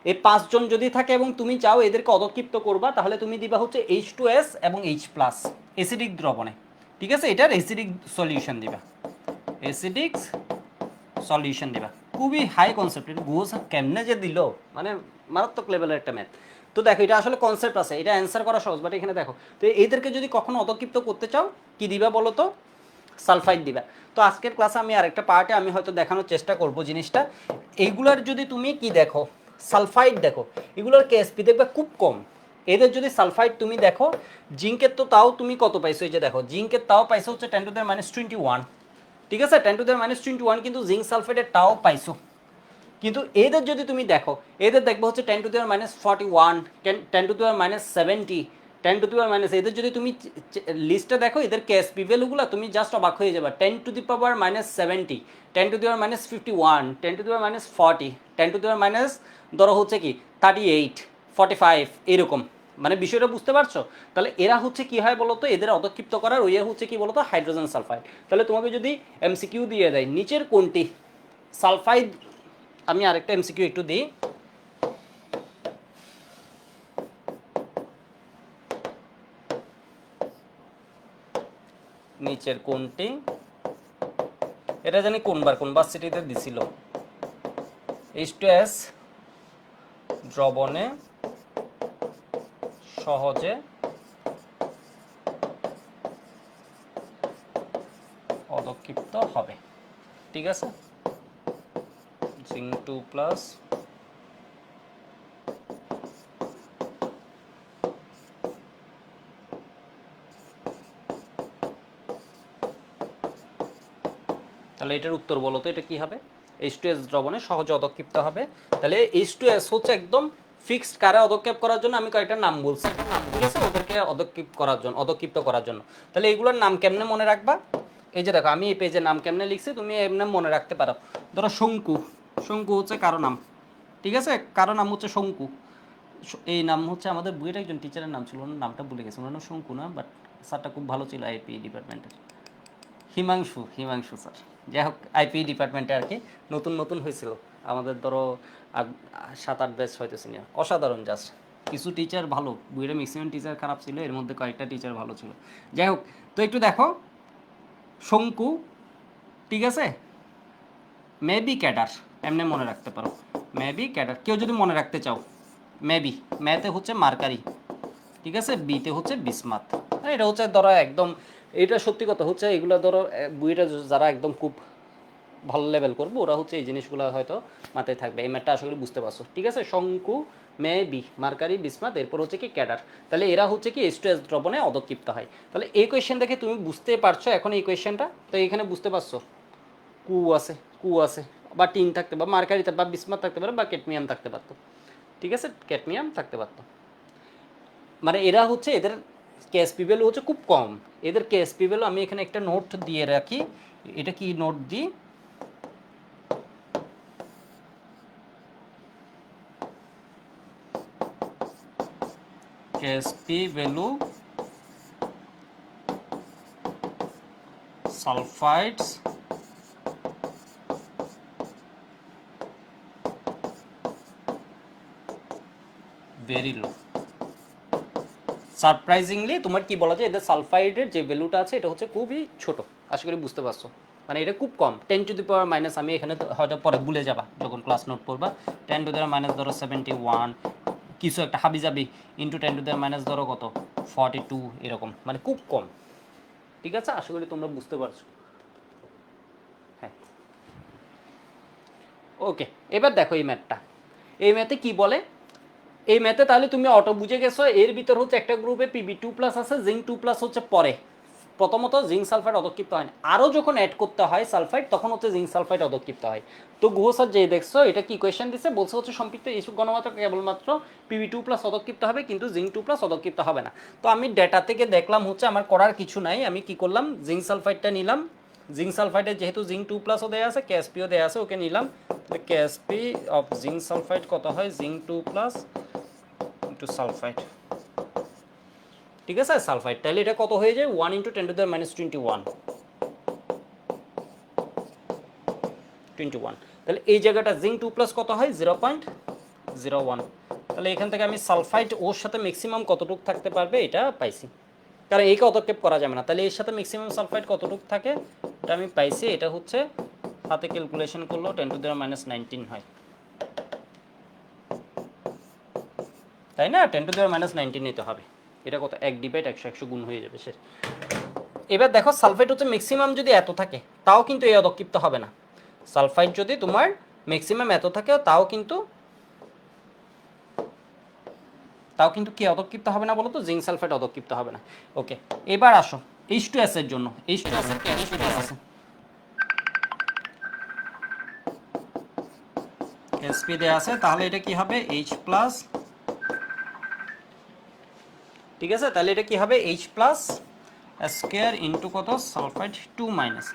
এই 5 জন যদি থাকে এবং তুমি চাও এদেরকে অদক্ষিপ্ত করবা, তাহলে তুমি দিবা হচ্ছে H2S এবং H+, অ্যাসিডিক দ্রবণে, ঠিক আছে? এটার অ্যাসিডিক সলিউশন দিবা, অ্যাসিডিক সলিউশন দিবা। খুবই হাই কনসেপ্ট, এটা গুহস কেমনে যে দিল, মানে মারাত্মক লেভেলের একটা ম্যাথ। তো দেখো এটা আসলে কনসেপ্ট আছে, এটা অ্যান্সার করা সহজ, বাট এখানে দেখো তো এদেরকে যদি কখনো অতক্ষিপ্ত করতে চাও কি দিবা বলো তো? সালফাইড দিবা। তো আজকের ক্লাসে আমি আরেকটা পার্টে আমি হয়তো দেখানোর চেষ্টা করব জিনিসটা, এইগুলার যদি তুমি কি দেখো সালফাইড দেখো এগুলোর কেএসপি দেখবে খুব কম। এদের যদি সালফাইড তুমি দেখো, জিঙ্কের তো তাও তুমি কত পাইছো, এই যে দেখো জিঙ্কের তাও পাইছো হচ্ছে 10⁻21, ঠিক আছে 10⁻21, কিন্তু জিঙ্ক সালফাইডের তাও পাইছো। কিন্তু এদের যদি তুমি দেখো, এদের দেখবো হচ্ছে 10⁻41, 10⁻70, 10⁻, এদের যদি তুমি লিস্টে দেখো এদের কেএসপি ভ্যালুগুলো তুমি জাস্ট অবাক হয়ে যাবে। 10⁻70, 10⁻51, 10⁻40, 10⁻, ধরো হচ্ছে কি 38, 45 এরকম, মানে বিষয়টা বুঝতে পারছো? তাহলে এরা হচ্ছে কি হয় বলতো, এদের অধক্ষিপ্ত করার ওই হচ্ছে কি বলতো হাইড্রোজেন সালফাইড। তাহলে তোমাকে যদি এমসিকিউ দিয়ে দেয় নিচের কোনটি সালফাইড, আমি আরেকটা এমসিকিউ একটু দিই। নিচের কোনটি, এটা জানি কোন ভার্সিটিতে দিছিল, H2S দ্রবণে সহজে অধক্ষিপ্ত হবে, ঠিক আছে জিঙ্ক 2+, তাহলে এটার উত্তর বলো তো, এটা কি হবে? H2S দ্রবণে সহজে অধক্ষিপ্ত হবে। তাহলে H2S হচ্ছে একদম ফিক্সড কারে অধক্ষেপ করার জন্য আমি কয়েকটা নাম বলছি, ঠিক আছে, ওদেরকে অধক্ষিপ্ত করার জন্য। তাহলে এগুলোর নাম কেমনে মনে রাখবা? এই যে দেখো আমি এই পেজের নাম কেমনে লিখছি, তুমি এমনি মনে রাখতে পারো। ধরো শঙ্কু, শঙ্কু হচ্ছে কারো নাম, ঠিক আছে, কারো নাম হচ্ছে শঙ্কু। এই নাম হচ্ছে আমাদের বইয়ের একজন টিচারের নাম ছিল, ওনার নামটা ভুলে গেছি, ওনার নাম শঙ্কু না, বাট স্যারটা খুব ভালো ছিল আইপি ডিপার্টমেন্টের, হিমাংশু স্যার। যাই হোক আইপি ডিপার্টমেন্টে আর কি নতুন নতুন হয়েছিল আমাদের, ধরো 7-8 ব্যাচ হয়তো সিনিয়র, অসাধারণ জাস্ট। কিছু টিচার ভালো, বইয়ের ম্যাক্সিমাম টিচার খারাপ ছিল, এর মধ্যে কয়েকটা টিচার ভালো ছিল। যাই হোক, তো একটু দেখো শঙ্কু, ঠিক আছে, মেবি ক্যাডার, এমনি মনে রাখতে পারো, মেবি ক্যাডার। কেউ যদি মনে রাখতে চাও মেবি, ম্যাথে হচ্ছে মার্কারি, ঠিক আছে, বিতে হচ্ছে বিসমাত। এটা হচ্ছে ধরো একদম, এটা সত্যি কথা হচ্ছে, এগুলো ধরো বইটা যারা একদম খুব ভালো লেভেল করবো ওরা হচ্ছে এই জিনিসগুলো হয়তো মাথায় থাকবে। এই ম্যাটটা আসলে বুঝতে পারছো, ঠিক আছে, শঙ্কু, মেবি, মার্কারি, বিসমাত, এরপর হচ্ছে কি ক্যাডার। তাহলে এরা হচ্ছে কি H2S দ্রবণে অধক্ষিপ্ত হয়। তাহলে এই কোয়েশ্চেন দেখে তুমি বুঝতে পারছো এখন এই কোয়েশ্চেনটা, তো এখানে বুঝতে পারছো কু আছে বা টিন থাকতে বা মার্কারি বা বিসমাত থাকতে পারে বা ক্যাডমিয়াম থাকতে পারতো, ঠিক আছে, ক্যাডমিয়াম থাকতে পারতো। মানে এরা হচ্ছে এদের কেএসপি ভ্যালু হচ্ছে খুব কম, এদের কেএসপি ভ্যালু আমি এখানে একটা নোট দিয়ে রাখি। এটা কি নোট দিই, KSP value sulphides very low. Surprisingly তোমার কি বলা যায়, এদের সালফাইডের যে ভ্যালুটা আছে এটা হচ্ছে খুবই ছোট। আশা করি বুঝতে পারছো, মানে এটা খুব কম, 10⁻⁻, আমি এখানে হয়তো পরে ভুলে যাবা যখন ক্লাস নোট পড়বা, 10⁻⁻ ধরো 71 কিছু একটা হাবিজাবি, ইন্টু 10⁻⁻ ধরো কত 42 এরকম, মানে খুব কম, ঠিক আছে, আশা করি তোমরা বুঝতে পারছো। হ্যাঁ ওকে, এবার দেখো এই ম্যাথটা, এই ম্যাথে কি বলে, এই ম্যাথে তাহলে তুমি অটো বুঝে গেছো, এর ভিতর হচ্ছে একটা গ্রুপে Pb2+ আছে, জিঙ্ক 2+ হচ্ছে পরে, প্রথমত জিঙ্ক সালফাইড অধক্ষিপ্ত হয় না, আরও যখন অ্যাড করতে হয় সালফাইড তখন হচ্ছে জিঙ্ক সালফাইড অধক্ষিপ্ত হয়। তো গুহ স্যার যে দেখছো এটা কি কোয়েশ্চেন দিচ্ছে, বলছে হচ্ছে সম্পৃক্ত ইস্যু ঘনমাত্রা কেবলমাত্র Pb2+ অধক্ষিপ্ত হবে কিন্তু জিঙ্ক 2+ অধক্ষিপ্ত হবে না। তো আমি ডেটা থেকে দেখলাম হচ্ছে আমার করার কিছু নাই, আমি কি করলাম জিঙ্ক সালফাইডটা নিলাম, জিঙ্ক সালফাইডে যেহেতু জিঙ্ক 2+ও দেওয়া আছে, কেএসপিও দেওয়া আছে, ওকে নিলাম। কেএসপি অফ জিঙ্ক সালফাইড কত হয়, জিঙ্ক 2+ ইন্টু সালফাইড, ঠিক আছে, সালফাইড, তাহলে এটা কত হয়ে যায় 1 × 10⁻21, তাহলে এই জায়গাটা জিঙ্ক 2+ কত হয় 0.01। তাহলে এখান থেকে আমি সালফাইড ওর সাথে ম্যাক্সিমাম কতটুকু থাকতে পারবে এটা পাইছি, কারণ এই অতক্ষেপ করা যাবে না, তাহলে এর সাথে ম্যাক্সিমাম সালফাইড কতটুকু থাকে এটা আমি পাইছি, এটা হচ্ছে হাতে ক্যালকুলেশন করলেও 10⁻19 হয়, তাই না, 10⁻19 নিতে হবে, এটা কত 1/100 গুণ হয়ে যাবে শেষ। এবার দেখো সালফাইড হচ্ছে ম্যাক্সিমাম যদি এত থাকে তাও কিন্তু এই অধক্ষিপ্ত হবে না, সালফাইড যদি তোমার ম্যাক্সিমাম এত থাকে তাও কিন্তু তাও কিন্তু কি অদক্ষিপ্ত হবে না বলো তো, জিঙ্ক সালফাইড অদক্ষিপ্ত হবে না। ওকে, এবার আসো H2S এর জন্য। H2S এর কেমিস্ট্রি আছে Sp দেয়া আছে, তাহলে এটা কি হবে H প্লাস, ঠিক আছে, তাহলে এটা কি হবে H প্লাস স্কয়ার ইনটু কত সালফাইড 2 মাইনাস,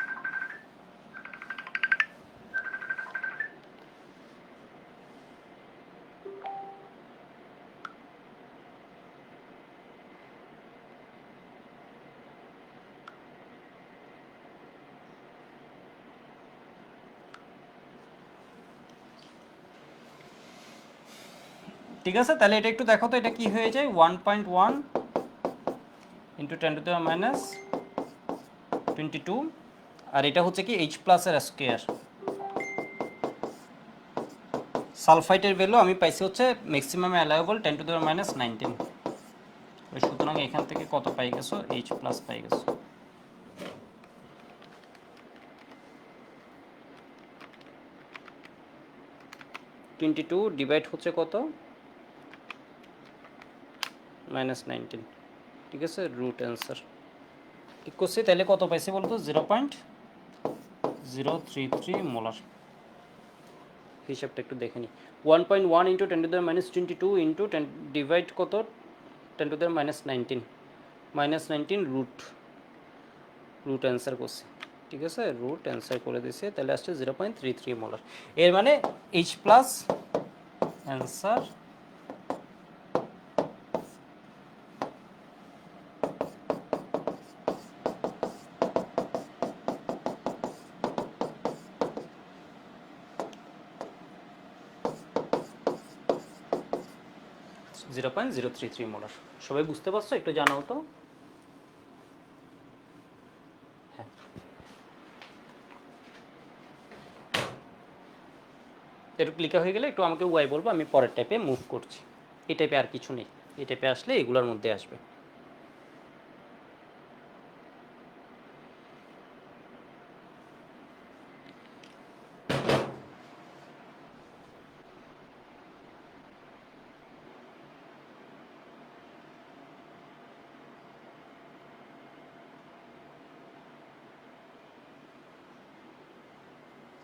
ঠিক আছে। তাহলে এটা একটু দেখো তো, এটা কি হয়ে যায় 1.1 ইন্টু 10 টু দি মাইনাস 22, আর এটা হচ্ছে কি H প্লাসের স্কয়ার। সালফাইটের ভ্যালু আমি পাইছি হচ্ছে maximum allowable 10 to the minus 19, সুতরাং এখান থেকে কত পাই গেছো, H প্লাস পাই গেছো। টু ডিভাইড হচ্ছে কত, -19, ঠিক আছে, রুট অ্যান্সার ঠিক করছি। তাহলে কত পাইছি বলতো, 0.033 মোলার। হিসাবটা একটু দেখে নিই, 1.1 into 10 to the minus 22 into 10 divide কত 10 to the minus 19, -19 root answer করছি, ঠিক আছে, রুট অ্যান্সার করে দিছে। তাহলে আসছে 0.33 মোলার। এর মানে H প্লাস অ্যান্সার 0.033 মোলার। সবাই বুঝতে পারছো? একটু জানাও তো। হ্যাঁ, একটু ক্লিকার হয়ে গেলে একটু আমাকে ওয়াই বলবো, আমি পরের টাইপে মুভ করছি। এই টাইপে আর কিছু নেই, এই টাইপে আসলে এগুলোর মধ্যে আসবে।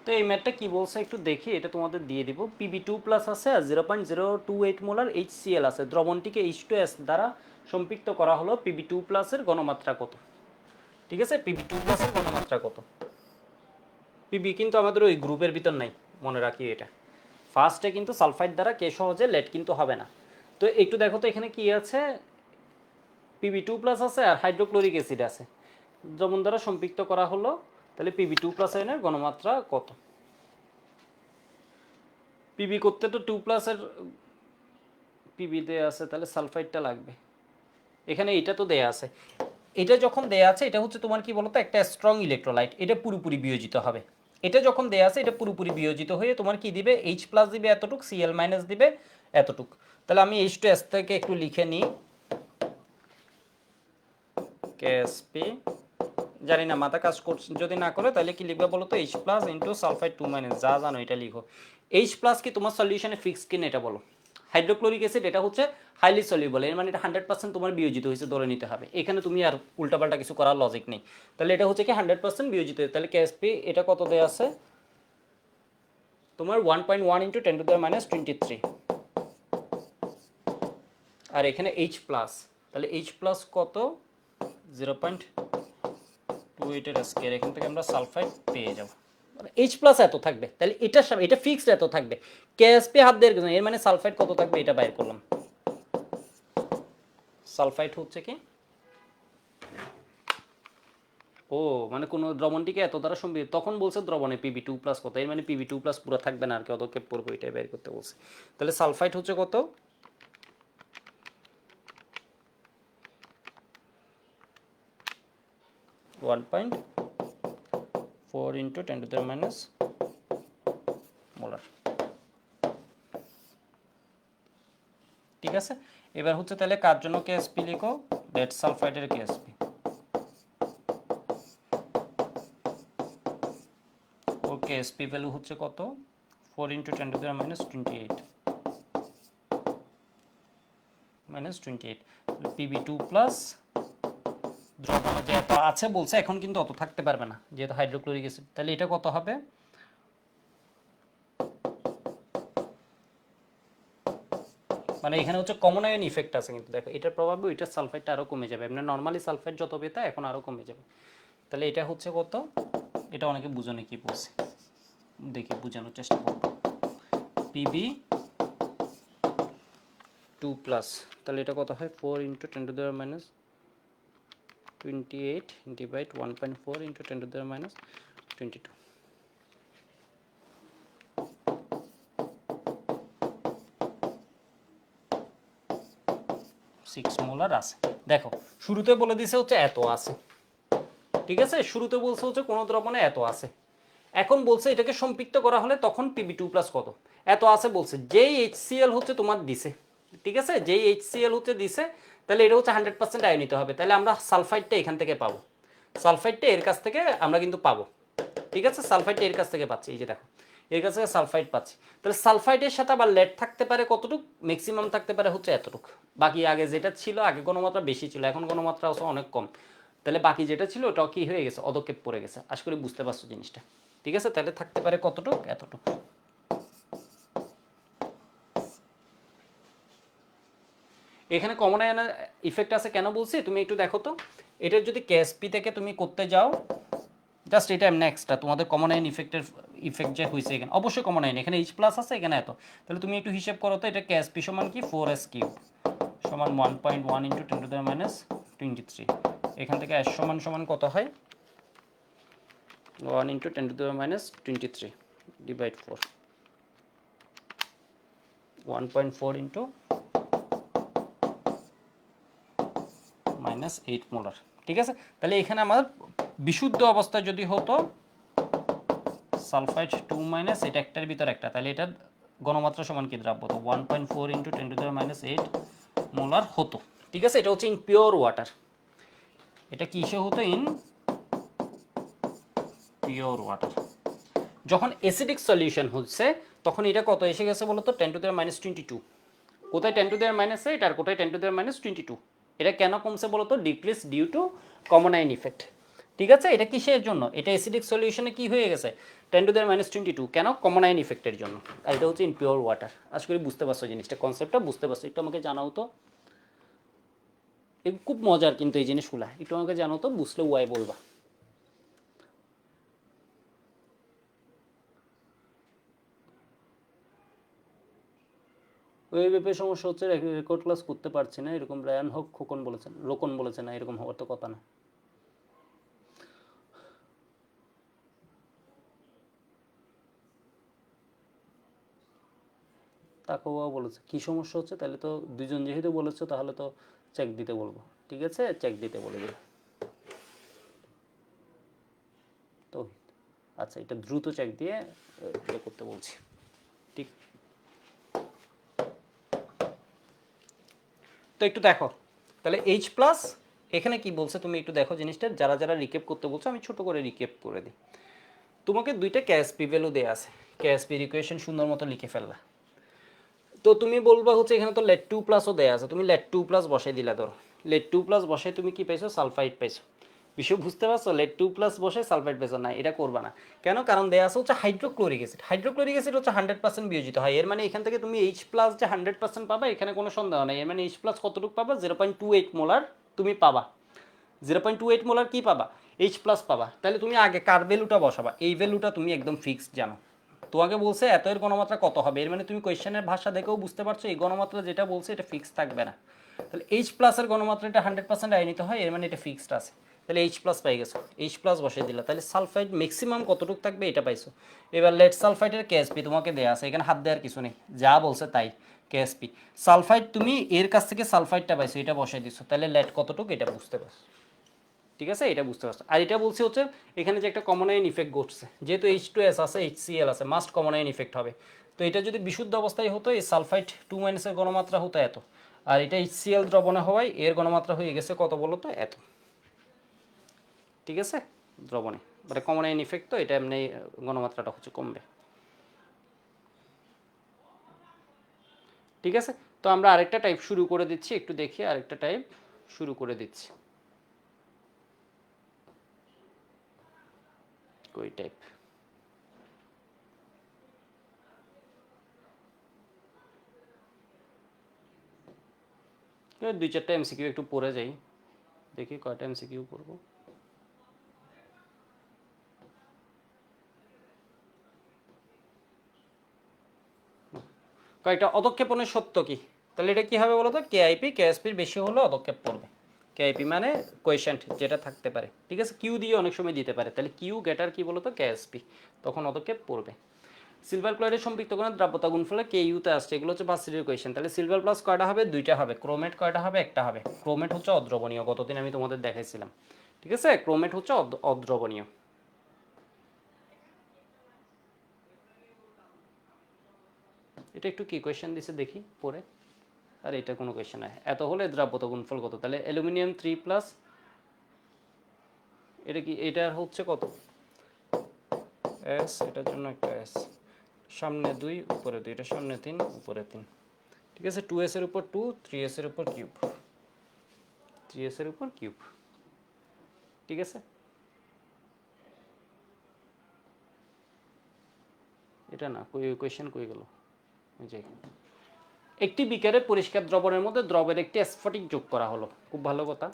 তো এই ম্যাথটা কি বলছে একটু দেখি, এটা তোমাদের দিয়ে দিব। PB2 প্লাস আছে আর 0.028 মোলার HCl আছে, দ্রবণটিকে H2S দ্বারা সম্পৃক্ত করা হলো। PB2 প্লাসের ঘনমাত্রা কত? ঠিক আছে, PB2 প্লাসের ঘনমাত্রা কত? পিবি কিন্তু আমাদের ওই গ্রুপের ভিতর নাই, মনে রাখি এটা। ফার্স্টে কিন্তু সালফাইড দ্বারা কে সহজে লেট কিন্তু হবে না। তো একটু দেখো তো এখানে কি আছে, PB2 প্লাস আছে আর হাইড্রোক্লোরিক অ্যাসিড আছে, দ্রবণ দ্বারা সম্পৃক্ত করা হলো। তাহলে PB2 প্লাস আয়নের ঘনমাত্রা কত? পিবি করতে তো 2 প্লাসের পিবি দেয়া আছে, তাহলে সালফাইডটা লাগবে। এখানে এটা তো দেয়া আছে, এটা যখন দেয়া আছে এটা হচ্ছে তোমার কি বলতো একটা স্ট্রং ইলেকট্রোলাইট, এটা পুরোপুরি বিয়োজিত হবে। এটা যখন দেয়া আছে এটা পুরোপুরি বিয়োজিত হয়ে তোমার কি দিবে, H প্লাস দিবে এতটুক, Cl মাইনাস দিবে এতটুক। তাহলে আমি H2S থেকে একটু লিখে নিই, KSP, জানি না মাথা কাজ করছে যদি না করে তাহলে কি লিখবে বলো তো, H plus into sulphide 2 minus, যা জানো এটা লিখো। H প্লাস কি তোমার সলিউশনে ফিক্স কিনা এটা বলো। হাইড্রোক্লোরিক অ্যাসিড এটা হচ্ছে হাইলি সলিউবল, এর মানে এটা 100% তোমার বিয়োজিত হয়েছে ধরে নিতে হবে, এখানে তুমি আর উল্টাপাল্টা কিছু করার লজিক নেই। তাহলে এটা হচ্ছে কি 100% বিয়োজিত হয়েছে। তাহলে KSP এটা কত দেয়া আছে তোমার 1.1 ইন্টু 10 টু দি মাইনাস 23, আর এখানে H প্লাস, তাহলে H প্লাস কত 0.28 এর স্কয়ার, এখান থেকে আমরা সালফাইড পেয়ে যাব। H প্লাস এত থাকবে, তাহলে এটা ফিক্সড এত থাকবে। KSP হাত দিয়ে এর মানে সালফাইড কত থাকবে এটা বাইর করলাম। সালফাইড হচ্ছে কি, ও মানে কোন দ্রবণটিকে এত দ্বারা সম্পৃক্ত, তখন বলছে দ্রবণে PB2 প্লাস কত, এর মানে PB2 প্লাস পুরো থাকবে না আর কি, অদক্ষেপ করবো, এটাই বের করতে বলছে। তাহলে সালফাইড হচ্ছে কত, 1.4 into 10 to the minus molar. ঠিক আছে, এবার হচ্ছে তাহলে কার জন্য KSP লিখো, লেড সালফাইডের KSP। ওর KSP ভ্যালু হচ্ছে কত, 4 into 10 to the minus 28, minus 28 Pb2 plus দ্রবণ যে এত আছে বলছে, এখন কিন্তু অত থাকতে পারবে না যেহেতু হাইড্রোক্লোরিক অ্যাসিড। তাহলে এটা কত হবে? মানে এখানে হচ্ছে কমন আয়ন ইফেক্ট আছে কিন্তু দেখো এটার প্রভাবে ওইটার সালফাইডটা আরও কমে যাবে, এমনি নর্মালি সালফাইড যত বেতা এখন আরও কমে যাবে। তাহলে এটা হচ্ছে কত, এটা অনেকে বুঝানো কি বলছে দেখি বোঝানোর চেষ্টা করব। Pb2 প্লাস, তাহলে এটা কত হয় 4 × 10⁻⁻28 ডিভাইড 1.4 × 10⁻22। 6 মোলার আছে। দেখো শুরুতে বলে দিছে হচ্ছে এত আছে, ঠিক আছে, শুরুতে বলছে হচ্ছে কোনো দ্রবণে এত আছে। এখন বলছে এটাকে সম্পৃক্ত করা হলে তখন Pb2 প্লাস কত এত আছে বলছে, যেই HCl হচ্ছে তোমার দিছে, ঠিক আছে, যেই HCl হচ্ছে দিছে, তাহলে এটা হচ্ছে 100% আয়নিত হবে। তাহলে আমরা সালফাইডটা এখান থেকে পাবো, সালফাইডটা এর কাছ থেকে আমরা কিন্তু পাবো, ঠিক আছে, সালফাইডটা এর কাছ থেকে পাচ্ছি, এই যে দেখো এর কাছ থেকে সালফাইড পাচ্ছি। তাহলে সালফাইডের সাথে আবার লেড থাকতে পারে কতটুক, ম্যাক্সিমাম থাকতে পারে হচ্ছে এতটুক। বাকি আগে যেটা ছিল, আগে গণমাত্রা বেশি ছিল, এখন গণমাত্রা হচ্ছে অনেক কম। তাহলে বাকি যেটা ছিল ওটা কি হয়ে গেছে, অদক্ষেপ পড়ে গেছে। আশা করি বুঝতে পারছো জিনিসটা, ঠিক আছে। তাহলে থাকতে পারে কতটুক, এতটুক। এখানে কমন আয়ন ইফেক্ট আছে কেন বলছি তুমি একটু দেখো তো। এটা যদি কেএসপি থেকে তুমি করতে যাও, জাস্ট এটা নেক্সটটা তোমাদের কমন আয়ন ইফেক্ট যে হয়েছে এখানে, অবশ্যই কমন আয়ন, এখানে H প্লাস আছে, এখানে এত। তাহলে তুমি একটু হিসাব করো তো, এটা কেএসপি সমান কি 4s³ সমান 1.1 × 10⁻23। এখান থেকে s সমান সমান কত হয়, 1 × 10⁻23 ডিভাইড 4, 1.4 × -8 মোলার, ঠিক আছে। তাহলে এখানে আমার বিশুদ্ধ অবস্থায় যদি হতো সালফাইড 2 এটা একটার ভিতর একটা, তাহলে এটার গণমাত্রা সমান কি দ্রাব্য, তো 1.4 × 10⁻8 মোলার হতো, ঠিক আছে। এটা হচ্ছে ইন পিওর ওয়াটার, এটা কিসে হতো, ইন পিওর ওয়াটার। যখন অ্যাসিডিক সলিউশন হচ্ছে তখন এটা কত এসে গেছে বলো তো, 10⁻22। কোথায় 10⁻8 আর কোথায় 10⁻22। এটা কেন কমছে বলো তো, decrease due to common ion effect, ঠিক আছে। এটা কিসের জন্য, এটা অ্যাসিডিক সলিউশনে কি হয়ে গেছে 10⁻22, কেন, কমন আয়ন ইফেক্টের জন্য। আর এটা হচ্ছে ইন পিওর ওয়াটার। আশা করি বুঝতে পারছো জিনিসটা, কনসেপ্টটা বুঝতে পারছো। একটু আমাকে জানাও তো, খুব মজার কিন্তু এই জিনিসগুলা, একটু আমাকে জানাও তো, বুঝলে ওয়াই বলবা। ওয়েবের সমস্যা হচ্ছে রেকর্ড ক্লাস করতে পারছি না, এরকম রায়ান হক খোকন বলেছেন, রোকন বলেছেন না, এরকম হওয়ার তো কথা না। তাকওয়াও বলেছে কি সমস্যা হচ্ছে, তাহলে তো দুইজন যেহেতু বলেছো তাহলে তো চেক দিতে বলবো, ঠিক আছে, চেক দিতে বলে দিল তো। আচ্ছা, এটা দ্রুত চেক দিয়ে ইয়ে করতে বলছি, ঠিক। তো একটু দেখো তাহলে H প্লাস এখানে কি বলছে তুমি একটু দেখো জিনিসটা, যারা যারা রিকেপ করতে বলছো আমি ছোট করে রিকেপ করে দিই। তোমাকে দুইটা কেএসপি ভ্যালু দেয়া আছে, কেএসপি ইকুয়েশন সুন্দর মতো লিখে ফেললা। তো তুমি বলবা হচ্ছে এখানে তো লেড 2 প্লাসও দেয়া আছে, তুমি লেড 2 প্লাস বসাই দিলা। ধরো লেড 2 প্লাস বসাই তুমি কি পাইছো, সালফাইড পাইছো। বিষয় বুঝতে পারছো, লেড 2 প্লাস বসে সালফাইড পাইছো না, এটা করবা না। কেন, কারণ দেয়া আছে হচ্ছে হাইড্রোক্লোরিক অ্যাসিড, হাইড্রোক্লোরিক অ্যাসিড হচ্ছে 100% বিয়োজিত হয়। এর মানে এখান থেকে তুমি H প্লাস যে 100% পাবা, এখানে কোনো সন্দেহ নেই। এর মানে H প্লাস কতটুকু পাবা, 0.28 মোলার তুমি পাবা। 0.28 মোলার কি পাবা, H প্লাস পাবা। তাহলে তুমি আগে কার ভ্যালুটা বসাবা, এই ভ্যালুটা তুমি একদম ফিক্সড জানো। তোমাকে বলছে এত এর গণমাত্রা কত হবে, এর মানে তুমি কোয়েশ্চেনের ভাষা দেখেও বুঝতে পারছো এই গণমাত্রা যেটা বলছে এটা ফিক্সড থাকবে না। তাহলে H প্লাসের গণমাত্রা এটা 100% আয়নিত হয়, এর মানে এটা ফিক্সড আছে। তাহলে H প্লাস পাই গেছো, H প্লাস বসিয়ে দিলা। তাহলে সালফাইড ম্যাক্সিমাম কতটুকু থাকবে এটা পাইছো। এবার লেড সালফাইডের কেএসপি তোমাকে দেয়া আছে, এখানে হাত দেওয়ার কিছু নেই, যা বলছে তাই। কেএসপি সালফাইড তুমি এর কাছ থেকে সালফাইডটা পাইছো, এটা বসাই দিছো। তাহলে লেড কতটুকু এটা বুঝতে পারছো, ঠিক আছে, এটা বুঝতে পারছো। আর এটা বলছি হচ্ছে এখানে যে একটা কমন আয়ন ইফেক্ট ঘটছে, যেহেতু H2S আছে, HCl আছে, মাস্ট কমন আয়ন ইফেক্ট হবে। তো এটা যদি বিশুদ্ধ অবস্থায় হতো, এই সালফাইড 2 এর গণমাত্রা হতো এত, আর এটা HCl দ্রবণে হওয়ায় এর গণমাত্রা হয়ে গেছে কত বলো তো, এত, ঠিক আছে, দ্রবণে। মানে কমন আয়ন ইফেক্ট, তো এটা এমনি গণমাত্রাটা হচ্ছে কমবে। ঠিক আছে, তো আমরা আরেকটা টাইপ শুরু করে দিচ্ছি, একটু দেখি আরেকটা টাইপ শুরু করে দিচ্ছি। কই টাইপ, দুই চারটা এমসিকিউ একটু পড়ে যাই, দেখি কয়টা এমসিকিউ করবো। কয়েকটা অধক্ষেপণের সত্য কি, তাহলে এটা কি হবে বলো তো, কেআইপি কেএসপির বেশি হলে অধক্ষেপ পড়বে। কেআইপি মানে কোয়েশ্চেন্ট যেটা থাকতে পারে, ঠিক আছে, কিউ দিয়ে অনেক সময় দিতে পারে, তাহলে কিউ গেটার কি বলো তো, কেএসপি, তখন অধক্ষেপ পড়বে। সিলভার ক্লোরাইডের সম্পৃক্ত কোণের দ্রাব্যতা গুণফলে কে ইউতে আসছে, এগুলো হচ্ছে ভার্সিটির কোয়েশ্চেন। তাহলে সিলভার প্লাস কয়টা হবে, দুইটা হবে। ক্রোমেট কয়টা হবে, একটা হবে। ক্রোমেট হচ্ছে অদ্রবণীয়, গতদিন আমি তোমাদের দেখাইছিলাম, ঠিক আছে, ক্রোমেট হচ্ছে অদ্রবণীয়। এটা একটু কি কোয়েশ্চেন দিছে দেখি পরে, আর এটা কোনো কোয়েশ্চেন নাই। এত হলে দ্রাব্যতা গুণফল কত, তাহলে অ্যালুমিনিয়াম 3+, এটা কি, এটার হচ্ছে কত এস, এটার জন্য একটা এস, সামনে 2 উপরে 2, এটা সামনে 3 উপরে 3, ঠিক আছে, 2s এর উপর 2, 3s এর উপর কিউব, 3s এর উপর কিউব, ঠিক আছে। এটা না, কোয়েশ্চেন কই গেল, যে একটি বিকারে পরিষ্কার দ্রবণের মধ্যে দ্রবের একটি স্ফটিক যোগ করা হলো, খুব ভালো কথা।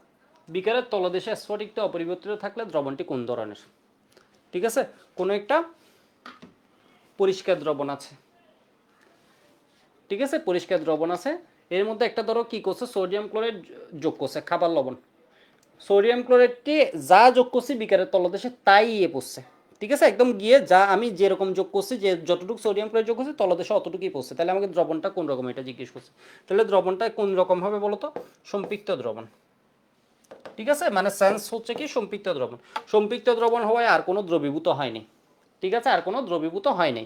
বিকারের তলদেশে স্ফটিকটা অপরিবর্তিত থাকলে দ্রবণটি কোন ধরনের, ঠিক আছে, কোনো একটা পরিষ্কার দ্রবণ আছে, ঠিক আছে, পরিষ্কার দ্রবণ আছে, এর মধ্যে একটা ধরো কি করছে, সোডিয়াম ক্লোরাইড যোগ করছে, খাবার লবণ, সোডিয়াম ক্লোরাইডটি যা যোগ করছি বিকারের তলদেশে তাই ইয়ে পড়ছে, ঠিক আছে, একদম গিয়ে যা আমি যেরকম যোগ করছি, যে যতটুকু সোডিয়াম ক্লোরাইড যোগ করছি তলদেশে অতটুকুই পড়ছে, তাহলে আমাকে দ্রবণটা কোন রকম এটা জিজ্ঞেস করছে। তাহলে দ্রবণটা কোন রকম হবে বলো তো, সম্পৃক্ত দ্রবণ, ঠিক আছে, মানে সেন্স হচ্ছে কি সম্পৃক্ত দ্রবণ। সম্পৃক্ত দ্রবণ হওয়ায় আর কোনো দ্রবীভূত হয়নি, ঠিক আছে, আর কোনো দ্রবীভূত হয়নি।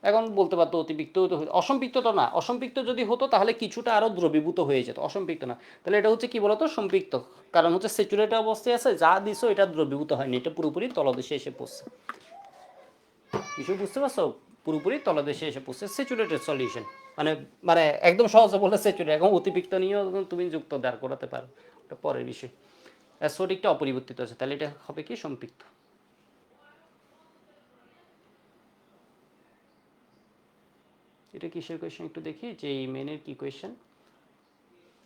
এখন বলতে পারতো অতিপিক্ত, অসম্পৃক্ত তো না, অসম্পৃক্ত যদি হতো তাহলে কিছুটা আরও দ্রবীভূত হয়ে যেত, অসম্পৃক্ত না। তাহলে এটা হচ্ছে কি বলতো, সম্পৃক্ত, কারণ হচ্ছে স্যাচুরেটেড অবস্থায় আছে, যা দিছো এটা দ্রবীভূত হয়নি, এটা পুরোপুরি তলদেশে এসে পড়ছে, কিছু বুঝতে পারছো, পুরোপুরি তলদেশে এসে পড়ছে, স্যাচুরেটেড সলিউশন, মানে মানে একদম সহজে বলে স্যাচুরেটেড। এখন অতিপিক্ত নিয়েও তুমি যুক্ত দাঁড় করাতে পারো, এটা পরের বিষয়। অ্যাসোডিকটা অপরিবর্তিত আছে, তাহলে এটা হবে কি সম্পৃক্ত। এটা কিসের কোয়েশ্চেন একটু দেখি, যে এই মেনের কি কোয়েশ্চেন,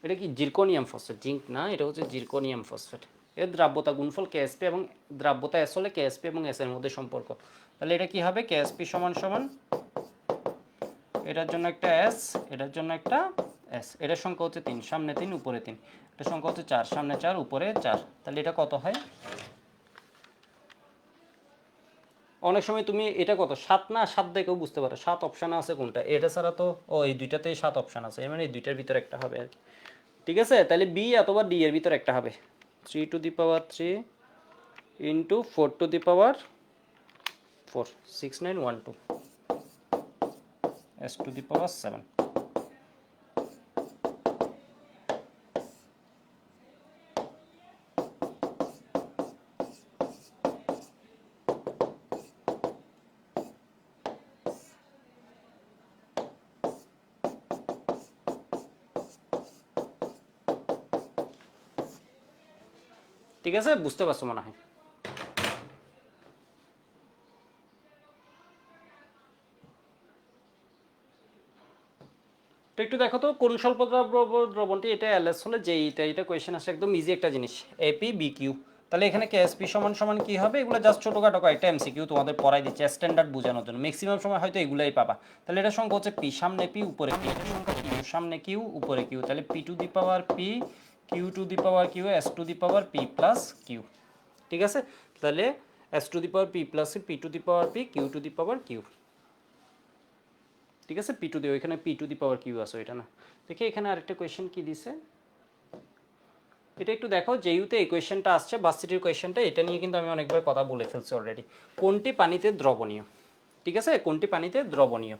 এটা কি জিরকোনিয়াম ফসফেট, জিঙ্ক না, এটা হচ্ছে জিরকোনিয়াম ফসফেট। এর দ্রাব্যতা গুণফল কেএসপি এবং দ্রাব্যতা এস হলে কেএসপি এবং এস এর মধ্যে সম্পর্ক, তাহলে এটা কি হবে, কেএসপি সমান সমান এটার জন্য একটা এস, এটার জন্য একটা এস, এটার সংখ্যা হচ্ছে 3, সামনে 3 উপরে 3, এটার সংখ্যা হচ্ছে 4, সামনে 4 উপরে 4, তাহলে এটা কত হয়, অনেক সময় তুমি এটা কত 7 না 7 দেখেও বুঝতে পারো, 7 অপশান আছে কোনটা, এটা ছাড়া তো ও এই দুইটাতেই 7 অপশান আছে, মানে এই দুইটার ভিতরে একটা হবে আর কি, ঠিক আছে, তাহলে বি অথবা ডি এর ভিতরে একটা হবে। 3^3 ইন্টু 4^4, 6912 s^7, ঠিক আছে, বুঝতে পারছো মনে হয়। তো একটু দেখো তো কোন স্বল্প দ্রবণটি, এটা এলএস হলে যে এটা কোয়েশ্চেন আসে, একদম ইজি একটা জিনিস, এপি বি কিউ, তাহলে এখানে কেএসপি সমান সমান কি হবে, এগুলো জাস্ট ছোটোখাটো কয়েকটা এমসিকিউ তোমাদের পড়াই দিচ্ছে স্ট্যান্ডার্ড বোঝানোর জন্য, ম্যাক্সিমাম সময় হয়তো এগুলাই পাবা। তাহলে এটা সংখ্যা হচ্ছে পি, সামনে পি উপরে পি, এটা সংখ্যা কিউ, সামনে কিউ উপরে কিউ, তাহলে p⁻p q⁻q s⁻p plus Q, ঠিক আছে, তাহলে s⁻p প্লাস p⁻p q⁻q, ঠিক আছে, পি টু দি, ওইখানে p⁻q আছে, এটা না। দেখি এখানে আরেকটা কোয়েশ্চেন কি দিছে, এটা একটু দেখো, যেহেতু এই কোয়েশ্চেনটা আসছে ভার্সিটির কোয়েশ্চেনটা, এটা নিয়ে কিন্তু আমি অনেকবার কথা বলে ফেলছি অলরেডি। কোনটি পানিতে দ্রবণীয়, ঠিক আছে, কোনটি পানিতে দ্রবণীয়,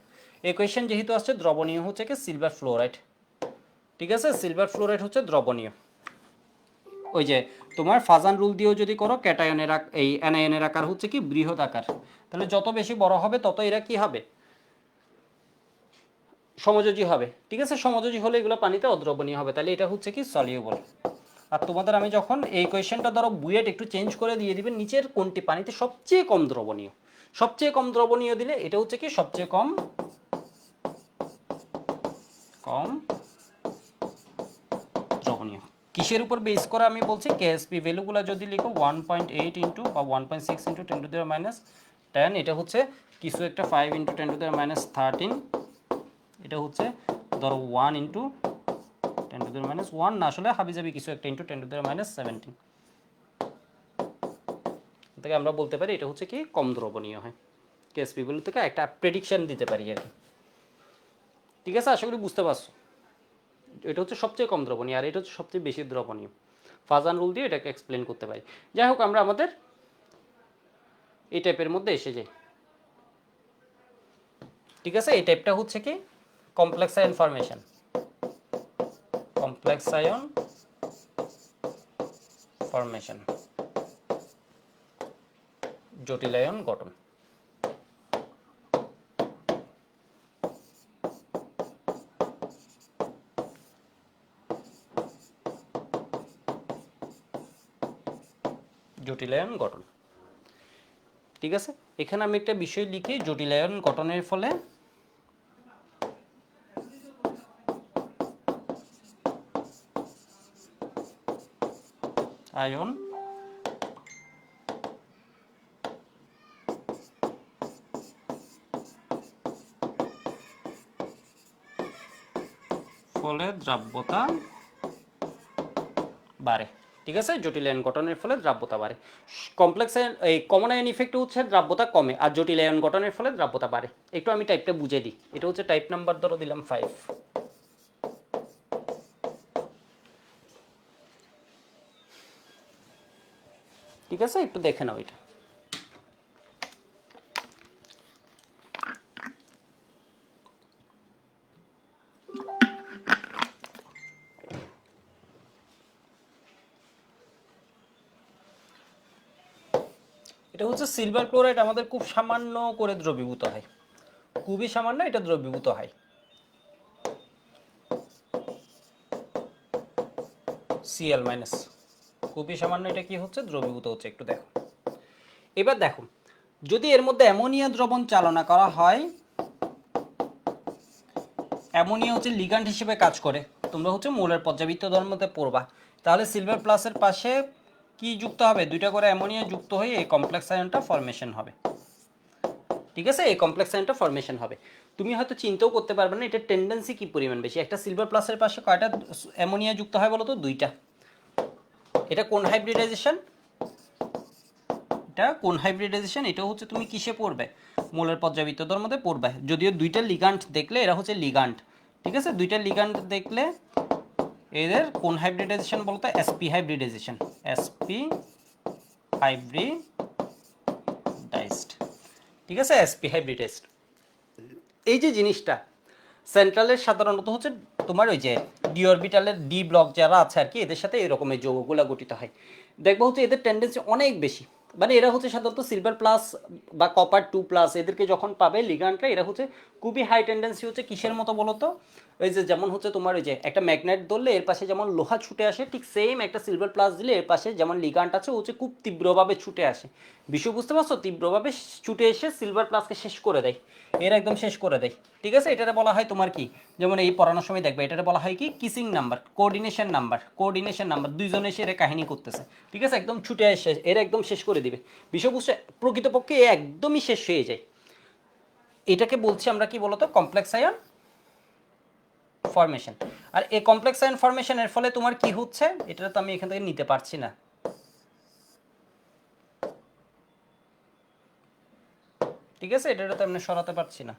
এই কোয়েশ্চেন যেহেতু আসছে, দ্রবণীয় হচ্ছে কি সিলভার ফ্লোরাইড, ঠিক আছে, সিলভার ফ্লোরাইড হচ্ছে দ্রবণীয়। ওই যে তোমার ফাজান রুল দিয়েও যদি করো, ক্যাটায়নের এই অ্যানায়নের আকার হচ্ছে কি বৃহৎ আকার, তাহলে যত বেশি বড় হবে তত এরা কি হবে, সমযোজী হবে, ঠিক আছে। সমযোজী হলে এগুলো পানিতে অদ্রবণীয় হবে, তাহলে এটা হচ্ছে কি সলিউবল। আর তোমাদের আমি যখন এই কোয়েশ্চেনটা ধরো বুয়েট একটু চেঞ্জ করে দিয়ে দিবেন, নিচের কোনটি পানিতে সবচেয়ে কম দ্রবণীয়, সবচেয়ে কম দ্রবণীয় দিলে এটা হচ্ছে কি সবচেয়ে কম কম দ্রবণীয়। কিসের উপর বেস করে আমি বলছি, কেএসপি ভ্যালুগুলো যদি লিখো 1.8 ইন্টু বা 1.6 ইন্টু 10⁻10, এটা হচ্ছে কিছু একটা 5 ইন্টু 10⁻13, এটা হচ্ছে ধরো 1 ইন্টু 10⁻1 না, আসলে হাবিজাবি কিছু একটা ইন্টু 10⁻17 থেকে আমরা বলতে পারি এটা হচ্ছে কি কম দ্রবণীয় হয়। কেএসপি ভ্যালু থেকে একটা প্রেডিকশন দিতে পারি আর কি, ঠিক আছে। আশা করি বুঝতে পারছো। এটা হচ্ছে সবচেয়ে কম দ্রবণীয় আর এটা হচ্ছে সবচেয়ে বেশি দ্রবণীয়। ফাজান রুল দিয়ে এটাকে এক্সপ্লেন করতে পারি। যাই হোক, আমরা আমাদের এই টাইপের মধ্যে এসে যাই, ঠিক আছে। এই টাইপটা হচ্ছে কি complex ion formation, complex ion formation, জটিল আয়ন গঠন। জটিলায়ন গঠন, ঠিক আছে। এখানে আমি একটা বিষয় লিখি, জটিলায়ন গঠনের ফলে আয়ন ফলে দ্রাব্যতা বাড়ে, ঠিক আছে। জটিল আয়ন গঠনের ফলে দ্রাব্যতা বাড়ে। কমপ্লেক্স আয়ন এই কমন আয়ন ইফেক্ট হচ্ছে দ্রাব্যতা কমে, আর জটিল আয়ন গঠনের ফলে দ্রাব্যতা বাড়ে। একটু আমি টাইপটা বুঝিয়ে দিই, এটা হচ্ছে টাইপ নাম্বার ধরো দিলাম 5, ঠিক আছে। একটু দেখে নাও এটা। এটা হচ্ছে সিলভার ক্লোরাইড, আমাদের খুব সামান্য করে দ্রবীভূত হয়, খুবই সামান্য এটা দ্রবীভূত হয়। Cl মাইনাস, খুবই সামান্য এটা কি হচ্ছে দ্রবীভূত হচ্ছে, একটু দেখো। এবার দেখো, যদি এর মধ্যে অ্যামোনিয়া দ্রবণ চালনা করা হয়, অ্যামোনিয়া হচ্ছে লিগ্যান্ড হিসেবে কাজ করে, তোমরা হচ্ছে মৌলের পর্যাবৃত্ত ধর্মতে পড়বা, তাহলে সিলভার প্লাসের পাশে কি যুক্ত হবে, দুইটা করে অ্যামোনিয়া যুক্ত হয়ে এই কমপ্লেক্স আয়নটা ফরমেশন হবে, ঠিক আছে। এই কমপ্লেক্স আয়নটা ফরমেশন হবে। তুমি হয়তো চিন্তাও করতে পারবে না এটা টেন্ডেন্সি কি পরিমাণ বেশি। একটা সিলভার প্লাসের পাশে কয়টা অ্যামোনিয়া যুক্ত হয় বলো তো, দুইটা। এটা কোন হাইব্রিডাইজেশন, এটা কোন হাইব্রিডাইজেশন, এটা হচ্ছে তুমি কিসে পড়বে, মৌলের পর্যাবৃত্তদের মধ্যে পড়বে। যদিও দুইটা লিগ্যান্ড দেখলে এরা হচ্ছে লিগ্যান্ড, ঠিক আছে। দুইটা লিগ্যান্ড দেখলে এদের কোন হাইব্রিডাইজেশন বলতো, এসপি হাইব্রিডাইজেশন, এসপি হাইব্রিডাইজড, ঠিক আছে। SP hybridised. এই যে জিনিসটা সেন্ট্রালের সাধারণত হচ্ছে তোমার ওই যে ডি অরবিটালের ডি ব্লক যারা আছে আর কি, এদের সাথে এরকমের যৌগগুলো গঠিত হয়। দেখবো হচ্ছে এদের টেন্ডেন্সি অনেক বেশি, মানে এরা হচ্ছে সাধারণত সিলভার প্লাস বা কপার 2+, এদেরকে যখন পাবে লিগ্যান্ডরা, এরা হচ্ছে খুবই হাই টেন্ডেন্সি হচ্ছে কিসের মতো বলতো, ওই যে যেমন হচ্ছে তোমার ওই যে একটা ম্যাগনেট ধরলে এর পাশে যেমন লোহা ছুটে আসে, ঠিক সেম একটা সিলভার প্লাস দিলে এর পাশে যেমন লিগ্যান্ড আছে হচ্ছে খুব তীব্রভাবে ছুটে আসে। বিষয় বুঝতে পারছো, তীব্রভাবে ছুটে এসে সিলভার প্লাসকে শেষ করে দেয়, এর একদম শেষ করে দেয়, ঠিক আছে। এটাতে বলা হয় তোমার কি, যেমন এই পড়ানোর সময় দেখবে এটাতে বলা হয় কি kissing number, coordination number, coordination number, দুইজনে এসে এর কাহিনী করতেছে, ঠিক আছে। একদম ছুটে এসে এর একদম শেষ করে দিবে। বিষয় বুঝতে প্রকৃতপক্ষে এ একদমই শেষ হয়ে যায়। এটাকে বলছি আমরা কি বলতো, কমপ্লেক্স আয়ন ফরমেশন। আর এই কমপ্লেক্স আয়ন ফরমেশনের ফলে তোমার কি হচ্ছে, এটা তো আমি এখান থেকে নিতে পারছি না, ঠিক আছে। এটা তো আমি সরাতে পারছি না।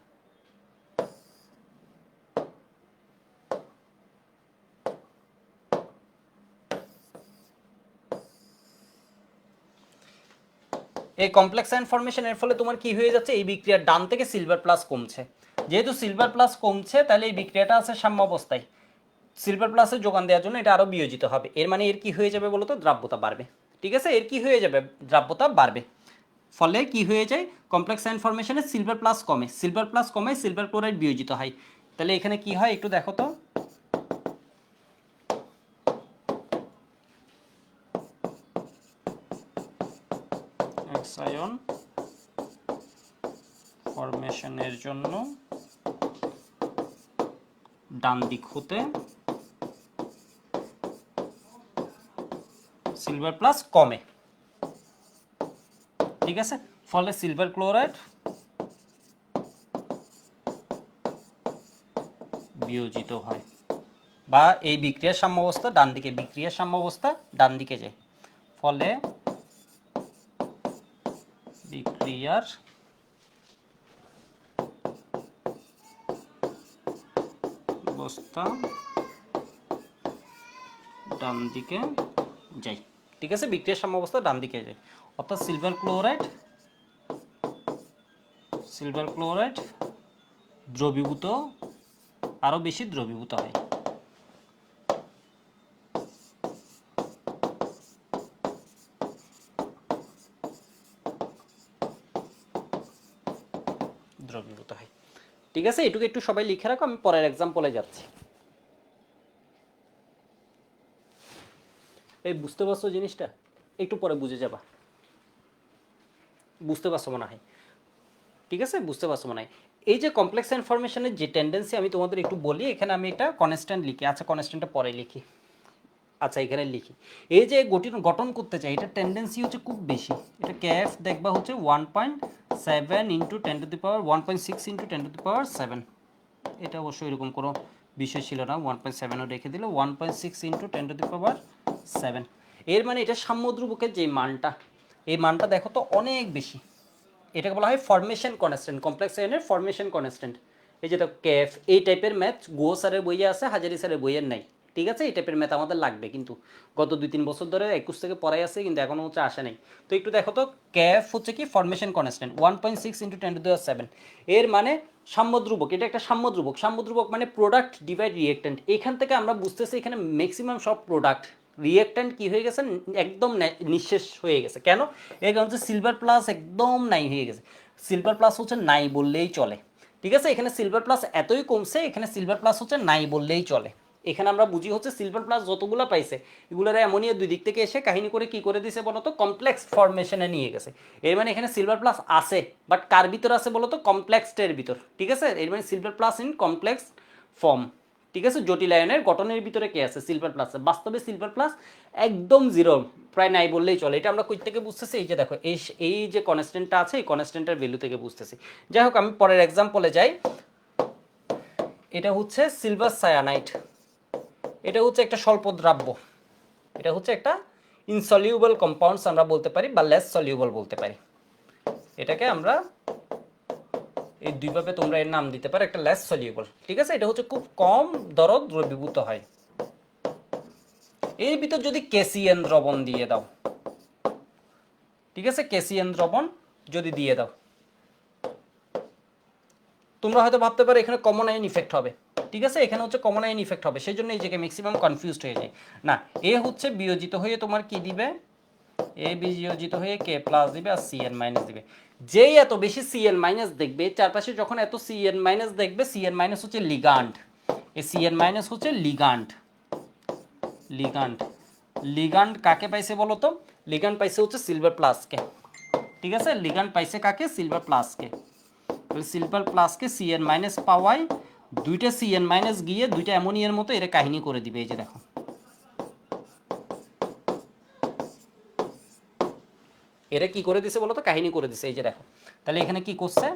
এই কমপ্লেক্স আয়ন ফরমেশনের ফলে তোমার কি হয়ে যাচ্ছে, এই বিক্রিয়ার ডান থেকে সিলভার প্লাস কমছে। যেহেতু সিলভার প্লাস কমছে, তাহলে এই বিক্রিয়াটা আছে সাম্য অবস্থায়, সিলভার প্লাসের যোগান দেওয়ার জন্য এটা আরো বিয়োজিত হবে। এর মানে এর কি হয়ে যাবে বলতো, দ্রাব্যতা বাড়বে, ঠিক আছে। এর কি হয়ে যাবে, দ্রাব্যতা বাড়বে। ফলে কি হয়ে যায়, কমপ্লেক্স আয়ন ফরমেশনে সিলভার প্লাস কমে, সিলভার প্লাস কমে সিলভার ক্লোরাইড বিয়োজিত হয়। তাহলে এখানে কি হয় একটু দেখো তো, এক্স আয়ন ফরমেশনের জন্য ডান দিক হতে সিলভার প্লাস কমে, ঠিক আছে। ফলে সিলভার ক্লোরাইড বিয়োজিত হয়, বা এই বিক্রিয়ার সাম্যাবস্থা ডান দিকে, বিক্রিয়ার সাম্যাবস্থা ডান দিকে যায়, ফলে বিক্রিয়ার অবস্থা ডান দিকে যায়, ঠিক আছে। বিক্রিয়ার সাম্যাবস্থা ডান দিকে যায়, অর্থাৎ সিলভার ক্লোরাইড দ্রবীভূত, আরো বেশি দ্রবীভূত হয়। দ্রবীভূত হয়, ঠিক আছে। এটুকু একটু সবাই লিখে রাখো, আমি পরের এক্সাম্পলে যাচ্ছি। এই বুঝতে পারছো জিনিসটা? একটু পরে বুঝে যাবা, বুঝতে পারছো মনে হয়, ঠিক আছে, বুঝতে পারছো মনে হয়। এই যে কমপ্লেক্স ইনফরমেশনের যে টেন্ডেন্সি আমি তোমাদের একটু বলি, এখানে আমি এটা কনস্ট্যান্ট লিখি, আচ্ছা কনস্ট্যান্টটা পরে লিখি, আচ্ছা এখানে লিখি। এই যে গঠন করতে চাই, এটা টেন্ডেন্সি হচ্ছে খুব বেশি, এটা ক্যাফ দেখবা হচ্ছে 1.7 ইন্টু 10⁻, 1.6 ইন্টু 10⁻7, এটা অবশ্যই এরকম কোনো বিষয় ছিল না, 1.7ও রেখে দিলে 1.6 ইন্টু 10⁻7। এর মানে এটা সাম্যদ্রুবকের যে মানটা, এই মানটা দেখো তো অনেক বেশি, এটাকে বলা হয় ফরমেশন কনস্ট্যান্ট, কমপ্লেক্স আয়নের ফরমেশন কনস্ট্যান্ট। এই যেটা ক্যাফ, এই টাইপের ম্যাথ গো স্যারের বইয়ে আছে, হাজারি স্যারের বইয়ের নাই, ঠিক আছে। এই টাইপের ম্যাথ আমাদের লাগবে, কিন্তু গত 2-3 বছর ধরে 21 থেকে পড়াই আছে, কিন্তু এখনো হচ্ছে আসে নাই। তো একটু দেখো তো, ক্যাফ হচ্ছে কি ফরমেশন কনস্ট্যান্ট 1.6 ইন্টু 10⁻7, এর মানে সাম্যদ্রুবক, এটা একটা সাম্যদ্রুবক। সাম্যদ্রুবক মানে প্রোডাক্ট ডিভাইড রিয়েক্ট্যান্ট, এখান থেকে আমরা বুঝতেছি এখানে ম্যাক্সিমাম সব প্রোডাক্ট, রিয়েক্ট্যান্ট কি হয়ে গেছে, একদম নিঃশেষ হয়ে গেছে। কেন? এর কারণ হচ্ছে সিলভার প্লাস একদম নাই হয়ে গেছে, সিলভার প্লাস হচ্ছে নাই বললেই চলে, ঠিক আছে। এখানে সিলভার প্লাস এতই কমছে, এখানে সিলভার প্লাস হচ্ছে নাই বললেই চলে। এখানে আমরা বুঝি হচ্ছে সিলভার প্লাস যতগুলো পাইছে, এগুলোর অ্যামোনিয়া দুই দিক থেকে এসে কাহিনী করে কি করে দিছে বলতো, কমপ্লেক্স ফরমেশনে নিয়ে গেছে। এর মানে এখানে সিলভার প্লাস আছে, বাট কার ভিতর আছে বলতো, কমপ্লেক্সটের ভিতর, ঠিক আছে। এর মানে silver plus in complex form, ঠিক আছে। জটিল আয়নের গঠনের ভিতরে কে আছে, সিলভার প্লাস। বাস্তবে সিলভার প্লাস একদম জিরো, প্রায় নাই বললেই চলে। এটা আমরা কই থেকে বুঝতেছি, এই যে দেখো এই যে কনস্ট্যান্টটা আছে, এই কনস্ট্যান্টের ভ্যালু থেকে বুঝতেছি। যাই হোক, আমি পরের এক্সাম্পলে যাই। এটা হচ্ছে সিলভার সায়ানাইড, এটা হচ্ছে একটা স্বল্প দ্রাব্য, এটা হচ্ছে একটা ইনসলিউবল কম্পাউন্ডস আমরা বলতে পারি, বা লেস সলিউবল বলতে পারি। এটাকে আমরা এই দুইভাবে তোমরা এর নাম দিতে পারো, একটা লেস সলিউবল, ঠিক আছে। এটা হচ্ছে খুব কম দরদ দ্রবীভূত হয়। এর ভিতর যদি কেসিএন দ্রবণ দিয়ে দাও, ঠিক আছে, কেসিএন দ্রবণ যদি দিয়ে দাও, তোমরা হয়তো ভাবতে পারো এখানে কমন আয়ন ইফেক্ট হবে, ঠিক আছে। এখানে হচ্ছে কমন আয়ন ইফেক্ট হবে, সেই জন্য এই জায়গায় ম্যাক্সিমাম কনফিউজড হয়ে যায়। না, এ হচ্ছে বিয়োজিত হয়ে তোমার কি দিবে, এ বিয়োজিত হয়ে কে প্লাস দিবে, আর সিএন মাইনাস দিবে। যেই এত বেশি সিএন মাইনাস দেখবে চারপাশে, যখন এত সিএন মাইনাস দেখবে, সিএন মাইনাস হচ্ছে লিগান্ড, এই সিএন মাইনাস হচ্ছে লিগান্ড। লিগান্ড কাকে পাইছে বলো তো, লিগান্ড পাইছে হচ্ছে সিলভার প্লাসকে, ঠিক আছে। লিগান্ড পাইছে কাকে, সিলভার প্লাসকে। সিলভার প্লাসকে সিএন মাইনাস পাওয়ায় দুইটা সিএন মাইনাস গিয়ে দুইটা অ্যামোনিয়ার মতো এর কাহিনী করে দিবে। এই যে দেখো, এরা কি করে দিছে বলো তো, কাহিনী করে দিছে, এই যে দেখো। তাহলে এখানে কি করছে,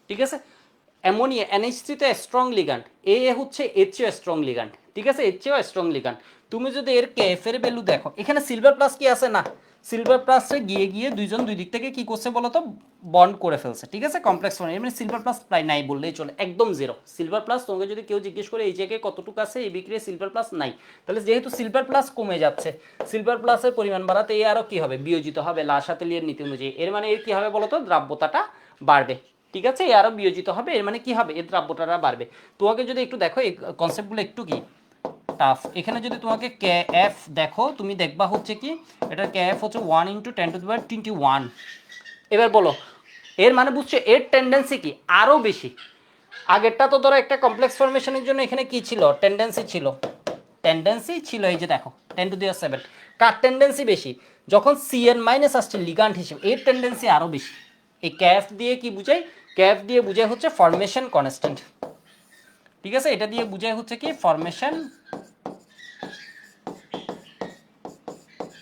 ঠিক আছে। অ্যামোনিয়া NH3 তো স্ট্রং লিগ্যান্ড, এ হচ্ছে এর চেয়েও স্ট্রং লিগ্যান্ড, ঠিক আছে, এর চেয়েও স্ট্রং লিগ্যান্ড। তুমি যদি এর কেএফ এর ভ্যালু দেখো, এখানে সিলভার প্লাস কি আছে না, সিলভার প্লাসে গিয়ে গিয়ে দুইজন দুই দিক থেকে কি করছে বলো তো, বন্ড করে ফেলছে, ঠিক আছে, কমপ্লেক্স ফর্ম। এর মানে সিলভার প্লাস প্রায় নাই বললেই চলে, একদম জিরো সিলভার প্লাস। তোমাকে যদি কেউ জিজ্ঞেস করে এই জায়গায় কতটুকু আছে এই বিক্রিয়ায়, সিলভার প্লাস নাই। তাহলে যেহেতু সিলভার প্লাস কমে যাচ্ছে, সিলভার প্লাসের পরিমাণ বাড়াতে এ আরও কি হবে, বিয়োজিত হবে লাসাতেলিয়ার নীতি অনুযায়ী। এর মানে এর কি হবে বলো তো, দ্রাব্যতাটা বাড়বে, ঠিক আছে, এ আরও বিয়োজিত হবে। এর মানে কি হবে, এর দ্রাব্যতাটা বাড়বে। তোমাকে যদি একটু দেখো এই কনসেপ্টগুলো একটু কি টাফ। এখানে যদি তোমাকে কে এফ দেখো, তুমি দেখবা হচ্ছে কি এটার কে এফ হচ্ছে 1 × 10⁻21। এবার বলো এর মানে বুঝছো এর টেন্ডেন্সি কি আরও বেশি। আগেরটা তো ধরো একটা কমপ্লেক্স ফরমেশনের জন্য এখানে কি ছিল, টেন্ডেন্সি ছিল এই যে দেখো 10⁻7। কার টেন্ডেন্সি বেশি? যখন সিএন মাইনাস আসছে লিগ্যান্ড হিসেবে, এর টেন্ডেন্সি আরও বেশি। এই ক্যাফ দিয়ে কি বুঝাই? ক্যাফ দিয়ে বুঝাই হচ্ছে ফরমেশন কনস্ট্যান্ট। ঠিক আছে, এটা দিয়ে বুঝাই হচ্ছে কি ফরমেশন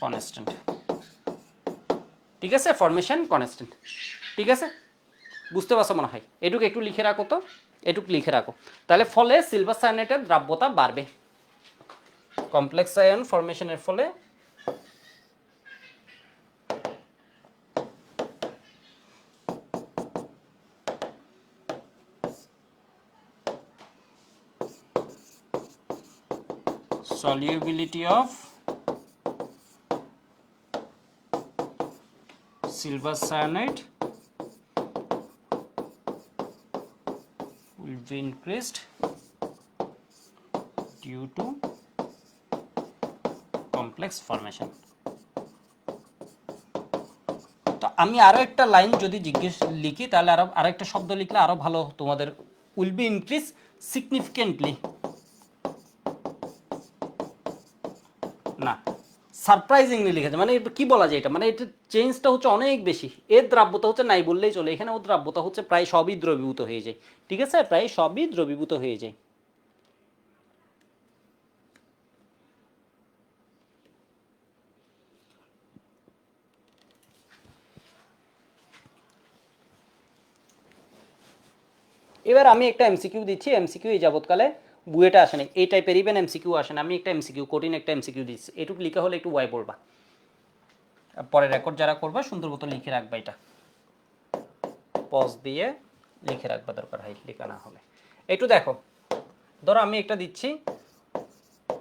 কনস্ট্যান্ট। ঠিক আছে, ফরমেশন কনস্ট্যান্ট। ঠিক আছে, বুঝতে পারছো মনে হয়? এটুকু একটু লিখে রাখো তো, এটুকু লিখে রাখো। তাহলে ফলে সিলভার সায়ানাইডের দ্রাব্যতা বাড়বে কমপ্লেক্স আয়ন ফরমেশনের ফলে। Solubility of silver cyanide will be increased due to complex formation. তো আমি আরো একটা লাইন যদি জিজ্ঞেস লিখি তাহলে আরো একটা শব্দ লিখলে আরো ভালো তোমাদের। will be increased significantly, না সারপ্রাইজিংলি লিখেছে। মানে কি বলা যায় এটা, মানে এটা চেঞ্জটা হচ্ছে অনেক বেশি। এর দ্রাব্যতা হচ্ছে নাই বললেই চলে, এখানে ওর দ্রাব্যতা হচ্ছে প্রায় সবই দ্রবীভূত হয়ে যায়। ঠিক আছে, প্রায় সবই দ্রবীভূত হয়ে যায়। এবার আমি একটা এমসিকিউ দিচ্ছি, এমসিকিউ এই যাবৎকালে বুয়েটা আসে না, এই টাইপের ইভেন এমসিকিউ আসে না। আমি একটা এমসিকিউ কঠিন একটা এমসিকিউ দিচ্ছি, এটুকু লিখা হলে একটু ওয়াই বলবা, পরে রেকর্ড যারা করবা সুন্দর মতো লিখে রাখবা, এটা পজ দিয়ে লিখে রাখবা দরকার হয় লেখা না হলে। একটু দেখো, ধরো আমি একটা দিচ্ছি,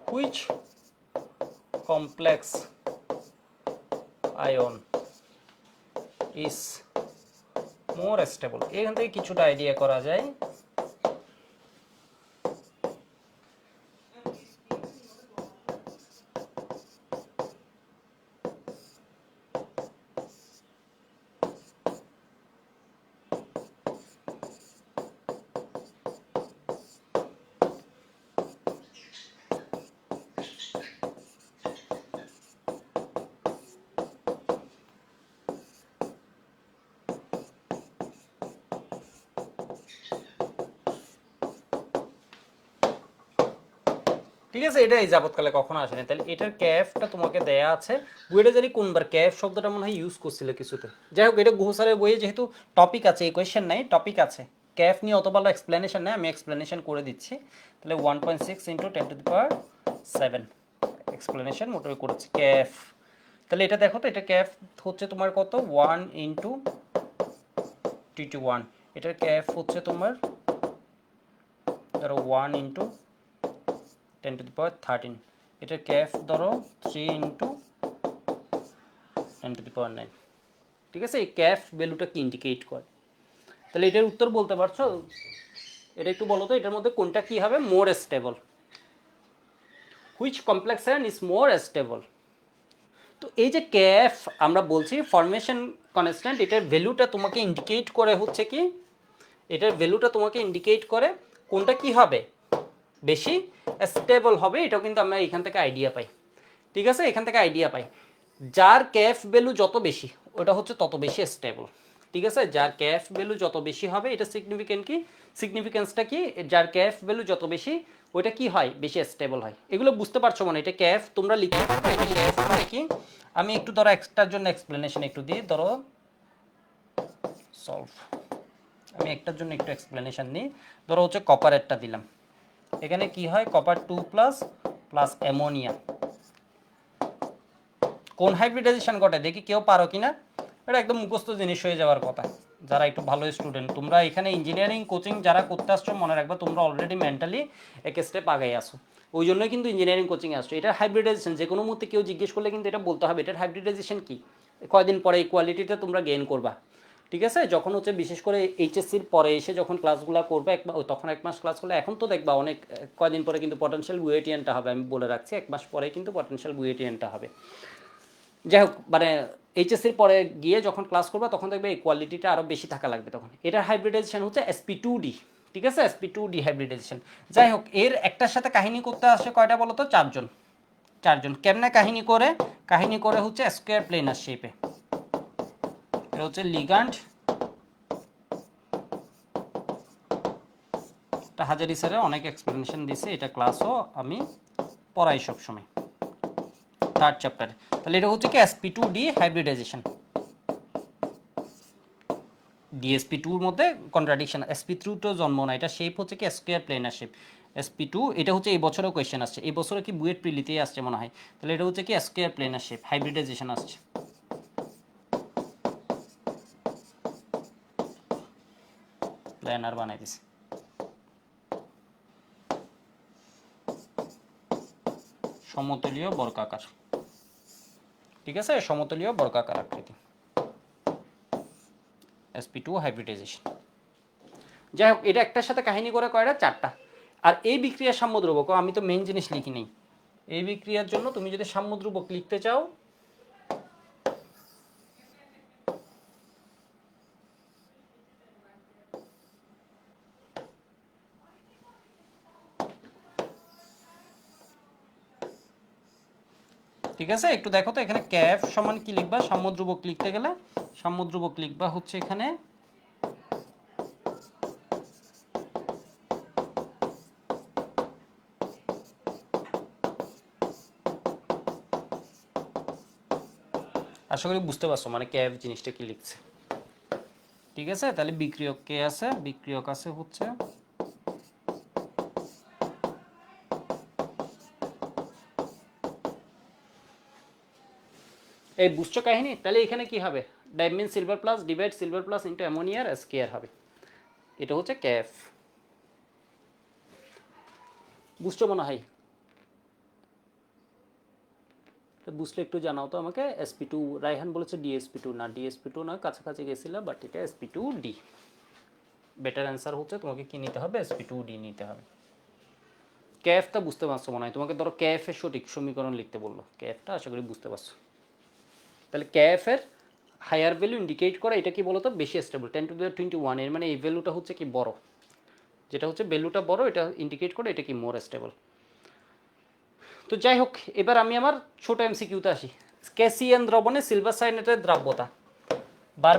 which complex ion is more stable. এখান থেকে কিছুটা আইডিয়া করা যায়। ঠিক আছে, এটা এই যাবৎকালে কখনো আসেনি। তাহলে এটার ক্যাফটা তোমাকে দেয়া আছে। বইটা জানি কোনবার ক্যাফ শব্দটা মনে হয় ইউজ করছিল কিছুতে। যাই হোক, এটা গুহসারের বইয়ে যেহেতু টপিক আছে, এই কোয়েশ্চেন নাই, টপিক আছে, ক্যাফ নিয়ে অত ভালো এক্সপ্লেনেশন নেই, আমি এক্সপ্লেনেশন করে দিচ্ছি। তাহলে 1.6 × 10⁻7 এক্সপ্লেনেশন মোটামুটি করেছি ক্যাফ। তাহলে এটা দেখো তো, এটা ক্যাফ হচ্ছে তোমার কত, 1 × 2 × 1। এটার ক্যাফ হচ্ছে তোমার ধরো 1 × 10⁻13। এটার ক্যাফ ধরো 3 × 10⁻9। ঠিক আছে, এই ক্যাফ ভ্যালুটা কি ইন্ডিকেট করে? তাহলে এটার উত্তর বলতে পারছো? এটা একটু বলো তো, এটার মধ্যে কোনটা কি হবে মোর stable? Which complex ion is more stable? তো এই যে ক্যাফ আমরা বলছি ফরমেশন কনস্ট্যান্ট, এটার ভ্যালুটা তোমাকে ইন্ডিকেট করে হচ্ছে কি, এটার ভ্যালুটা তোমাকে ইন্ডিকেট করে কোনটা কি হবে বেশি স্টেবল হবে। এটাও কিন্তু আমরা এখান থেকে আইডিয়া পাই। ঠিক আছে, এখান থেকে আইডিয়া পাই যার ক্যাফ ভ্যালু যত বেশি ওটা হচ্ছে তত বেশি স্টেবল। ঠিক আছে, যার ক্যাফ ভ্যালু যত বেশি হবে, এটা সিগনিফিকেন্ট কি, সিগনিফিকেন্সটা কি, যার ক্যাফ ভ্যালু যত বেশি ওইটা কি হয়, বেশি স্টেবল হয়। এগুলো বুঝতে পারছো মানে? এটা ক্যাফ তোমরা লিখে ক্যাফ মানে কি। আমি একটু ধরো একটার জন্য এক্সপ্লেনেশন একটু দিই, ধরো সলভ। আমি একটার জন্য একটু এক্সপ্লেনেশন নিই। ধরো হচ্ছে কপারেরটা দিলাম, এখানে কি হয়, কপার 2+ প্লাস অ্যামোনিয়া, কোন হাইব্রিডাইজেশন ঘটে দেখি কেউ পারো কিনা। এটা একদম মুখস্থ জিনিস হয়ে যাওয়ার কথা যারা একটু ভালো স্টুডেন্ট। তোমরা এখানে ইঞ্জিনিয়ারিং কোচিং যারা করতে আসছো মনে রাখবা তোমরা অলরেডি মেন্টালি এক স্টেপ আগে আসো, ওই জন্যই কিন্তু ইঞ্জিনিয়ারিং কোচিং আসছো। এটা হাইব্রিডাইজেশন, যে কোনো মুহূর্তে কেউ জিজ্ঞেস করলে কিন্তু এটা বলতে হবে, এটার হাইব্রিডাইজেশন কি, কয়দিন পরে এই কোয়ালিটিটা তোমরা গেইন করবা। ঠিক আছে, যখন হচ্ছে বিশেষ করে এইচএসসির পরে এসে যখন ক্লাসগুলো করবে তখন 1 মাস ক্লাস করলে, এখন তো দেখবা অনেক কয়দিন পরে কিন্তু পটেনশিয়াল বুয়েটিয়ানটা হবে, আমি বলে রাখছি 1 মাস পরে কিন্তু পটেনশিয়াল বুয়েটিয়ানটা হবে। যাই হোক, মানে এইচএসসির পরে গিয়ে যখন ক্লাস করবে তখন দেখবে এই কোয়ালিটিটা আরও বেশি থাকা লাগবে তখন। এটার হাইব্রিডাইজেশন হচ্ছে SP2D, ঠিক আছে, SP2D হাইব্রিডাইজেশন। যাই হোক, এর একটার সাথে কাহিনী করতে আসে কয়টা বলো তো? 4 জন। 4 জন কেমনে কাহিনী করে? কাহিনী করে হচ্ছে স্কোয়ার প্লেনার শেপে। এটা হচ্ছে লিগ্যান্ড, এটা হাজারি স্যারে অনেক এক্সপ্লেনেশন দিছে, এটা ক্লাসও আমি পড়াই সবসময় 3rd চ্যাপ্টারে। তাহলে এটা হচ্ছে কি SP2D হাইব্রিডাইজেশন। DSP2 মধ্যে কন্ট্রাডিকশন, SP2 তো জন্ম না, এটা শেপ হচ্ছে কি স্কোয়ার প্লেনার শেপ। SP2 এটা হচ্ছে এই বছরেও কোয়েশ্চেন আসছে, এই বছরে কি বুয়েট প্রিলিতেই আসছে মনে হয়। তাহলে এটা হচ্ছে কি স্কোয়ার প্লেনার শেপ হাইব্রিডাইজেশন আসছে। প্ল্যানার বানাই দিছে। সমতলীয় বর্গাকার, ঠিক আছে, সমতলীয় বর্গাকার আকৃতি, SP2 হাইব্রিডাইজেশন। যাই হোক, এটা একটার সাথে কাহিনী করে কয়টা? 4টা। আর এই বিক্রিয়ার সাম্যদ্রব্যক, আমি তো মেইন জিনিস লিখি নেই। এই বিক্রিয়ার জন্য তুমি যদি সাম্যদ্রব্যক লিখতে চাও, ঠিক আছে, একটু দেখো তো এখানে ক্যাফ সমান কি লিখবা? সাম্যদ্রব্যক লিখতে গেলে সাম্যদ্রব্যক লিখবা হচ্ছে এখানে আশা করি বুঝতে পারছো মানে ক্যাফ জিনিসটা কি লিখছে। ঠিক আছে, তাহলে বিক্রিয়ক কে আছে? বিক্রিয়ক আছে হচ্ছে এই বুঝছো কাহিনী। তাহলে এখানে কি হবে? Diammine silver plus divide silver plus into অ্যামোনিয়ার স্কেয়ার হবে। এটা হচ্ছে ক্যাফ। বুঝছো মনে হয়? বুঝলে একটু জানাও তো আমাকে। SP2, রায়হান বলেছে DSP2 না, DSP2 না, কাছাকাছি গেছিলাম, বাট এটা SP2D। বেটার অ্যান্সার হচ্ছে তোমাকে কি নিতে হবে? SP2D নিতে হবে। ক্যাফটা বুঝতে পারছো মনে হয়, তোমাকে ধরো ক্যাফের সঠিক সমীকরণ লিখতে বললো, ক্যাফটা আশা করি বুঝতে পারছো। তাহলে ক্যাফের হায়ার ভ্যালু ইন্ডিকেট করে এটা কি বলতো? বেশি স্টেবল, 10⁻21, এর মানে এই ভ্যালুটা হচ্ছে কি বড়, যেটা হচ্ছে ভ্যালুটা বড় এটা ইন্ডিকেট করে এটা কি মোর স্টেবল। তো যাই হোক, এবার আমি আমার ছোট MCQতে আসি। ক্যাসিয়ান দ্রবণে সিলভার সায়ানেটের দ্রাব্যতা। বার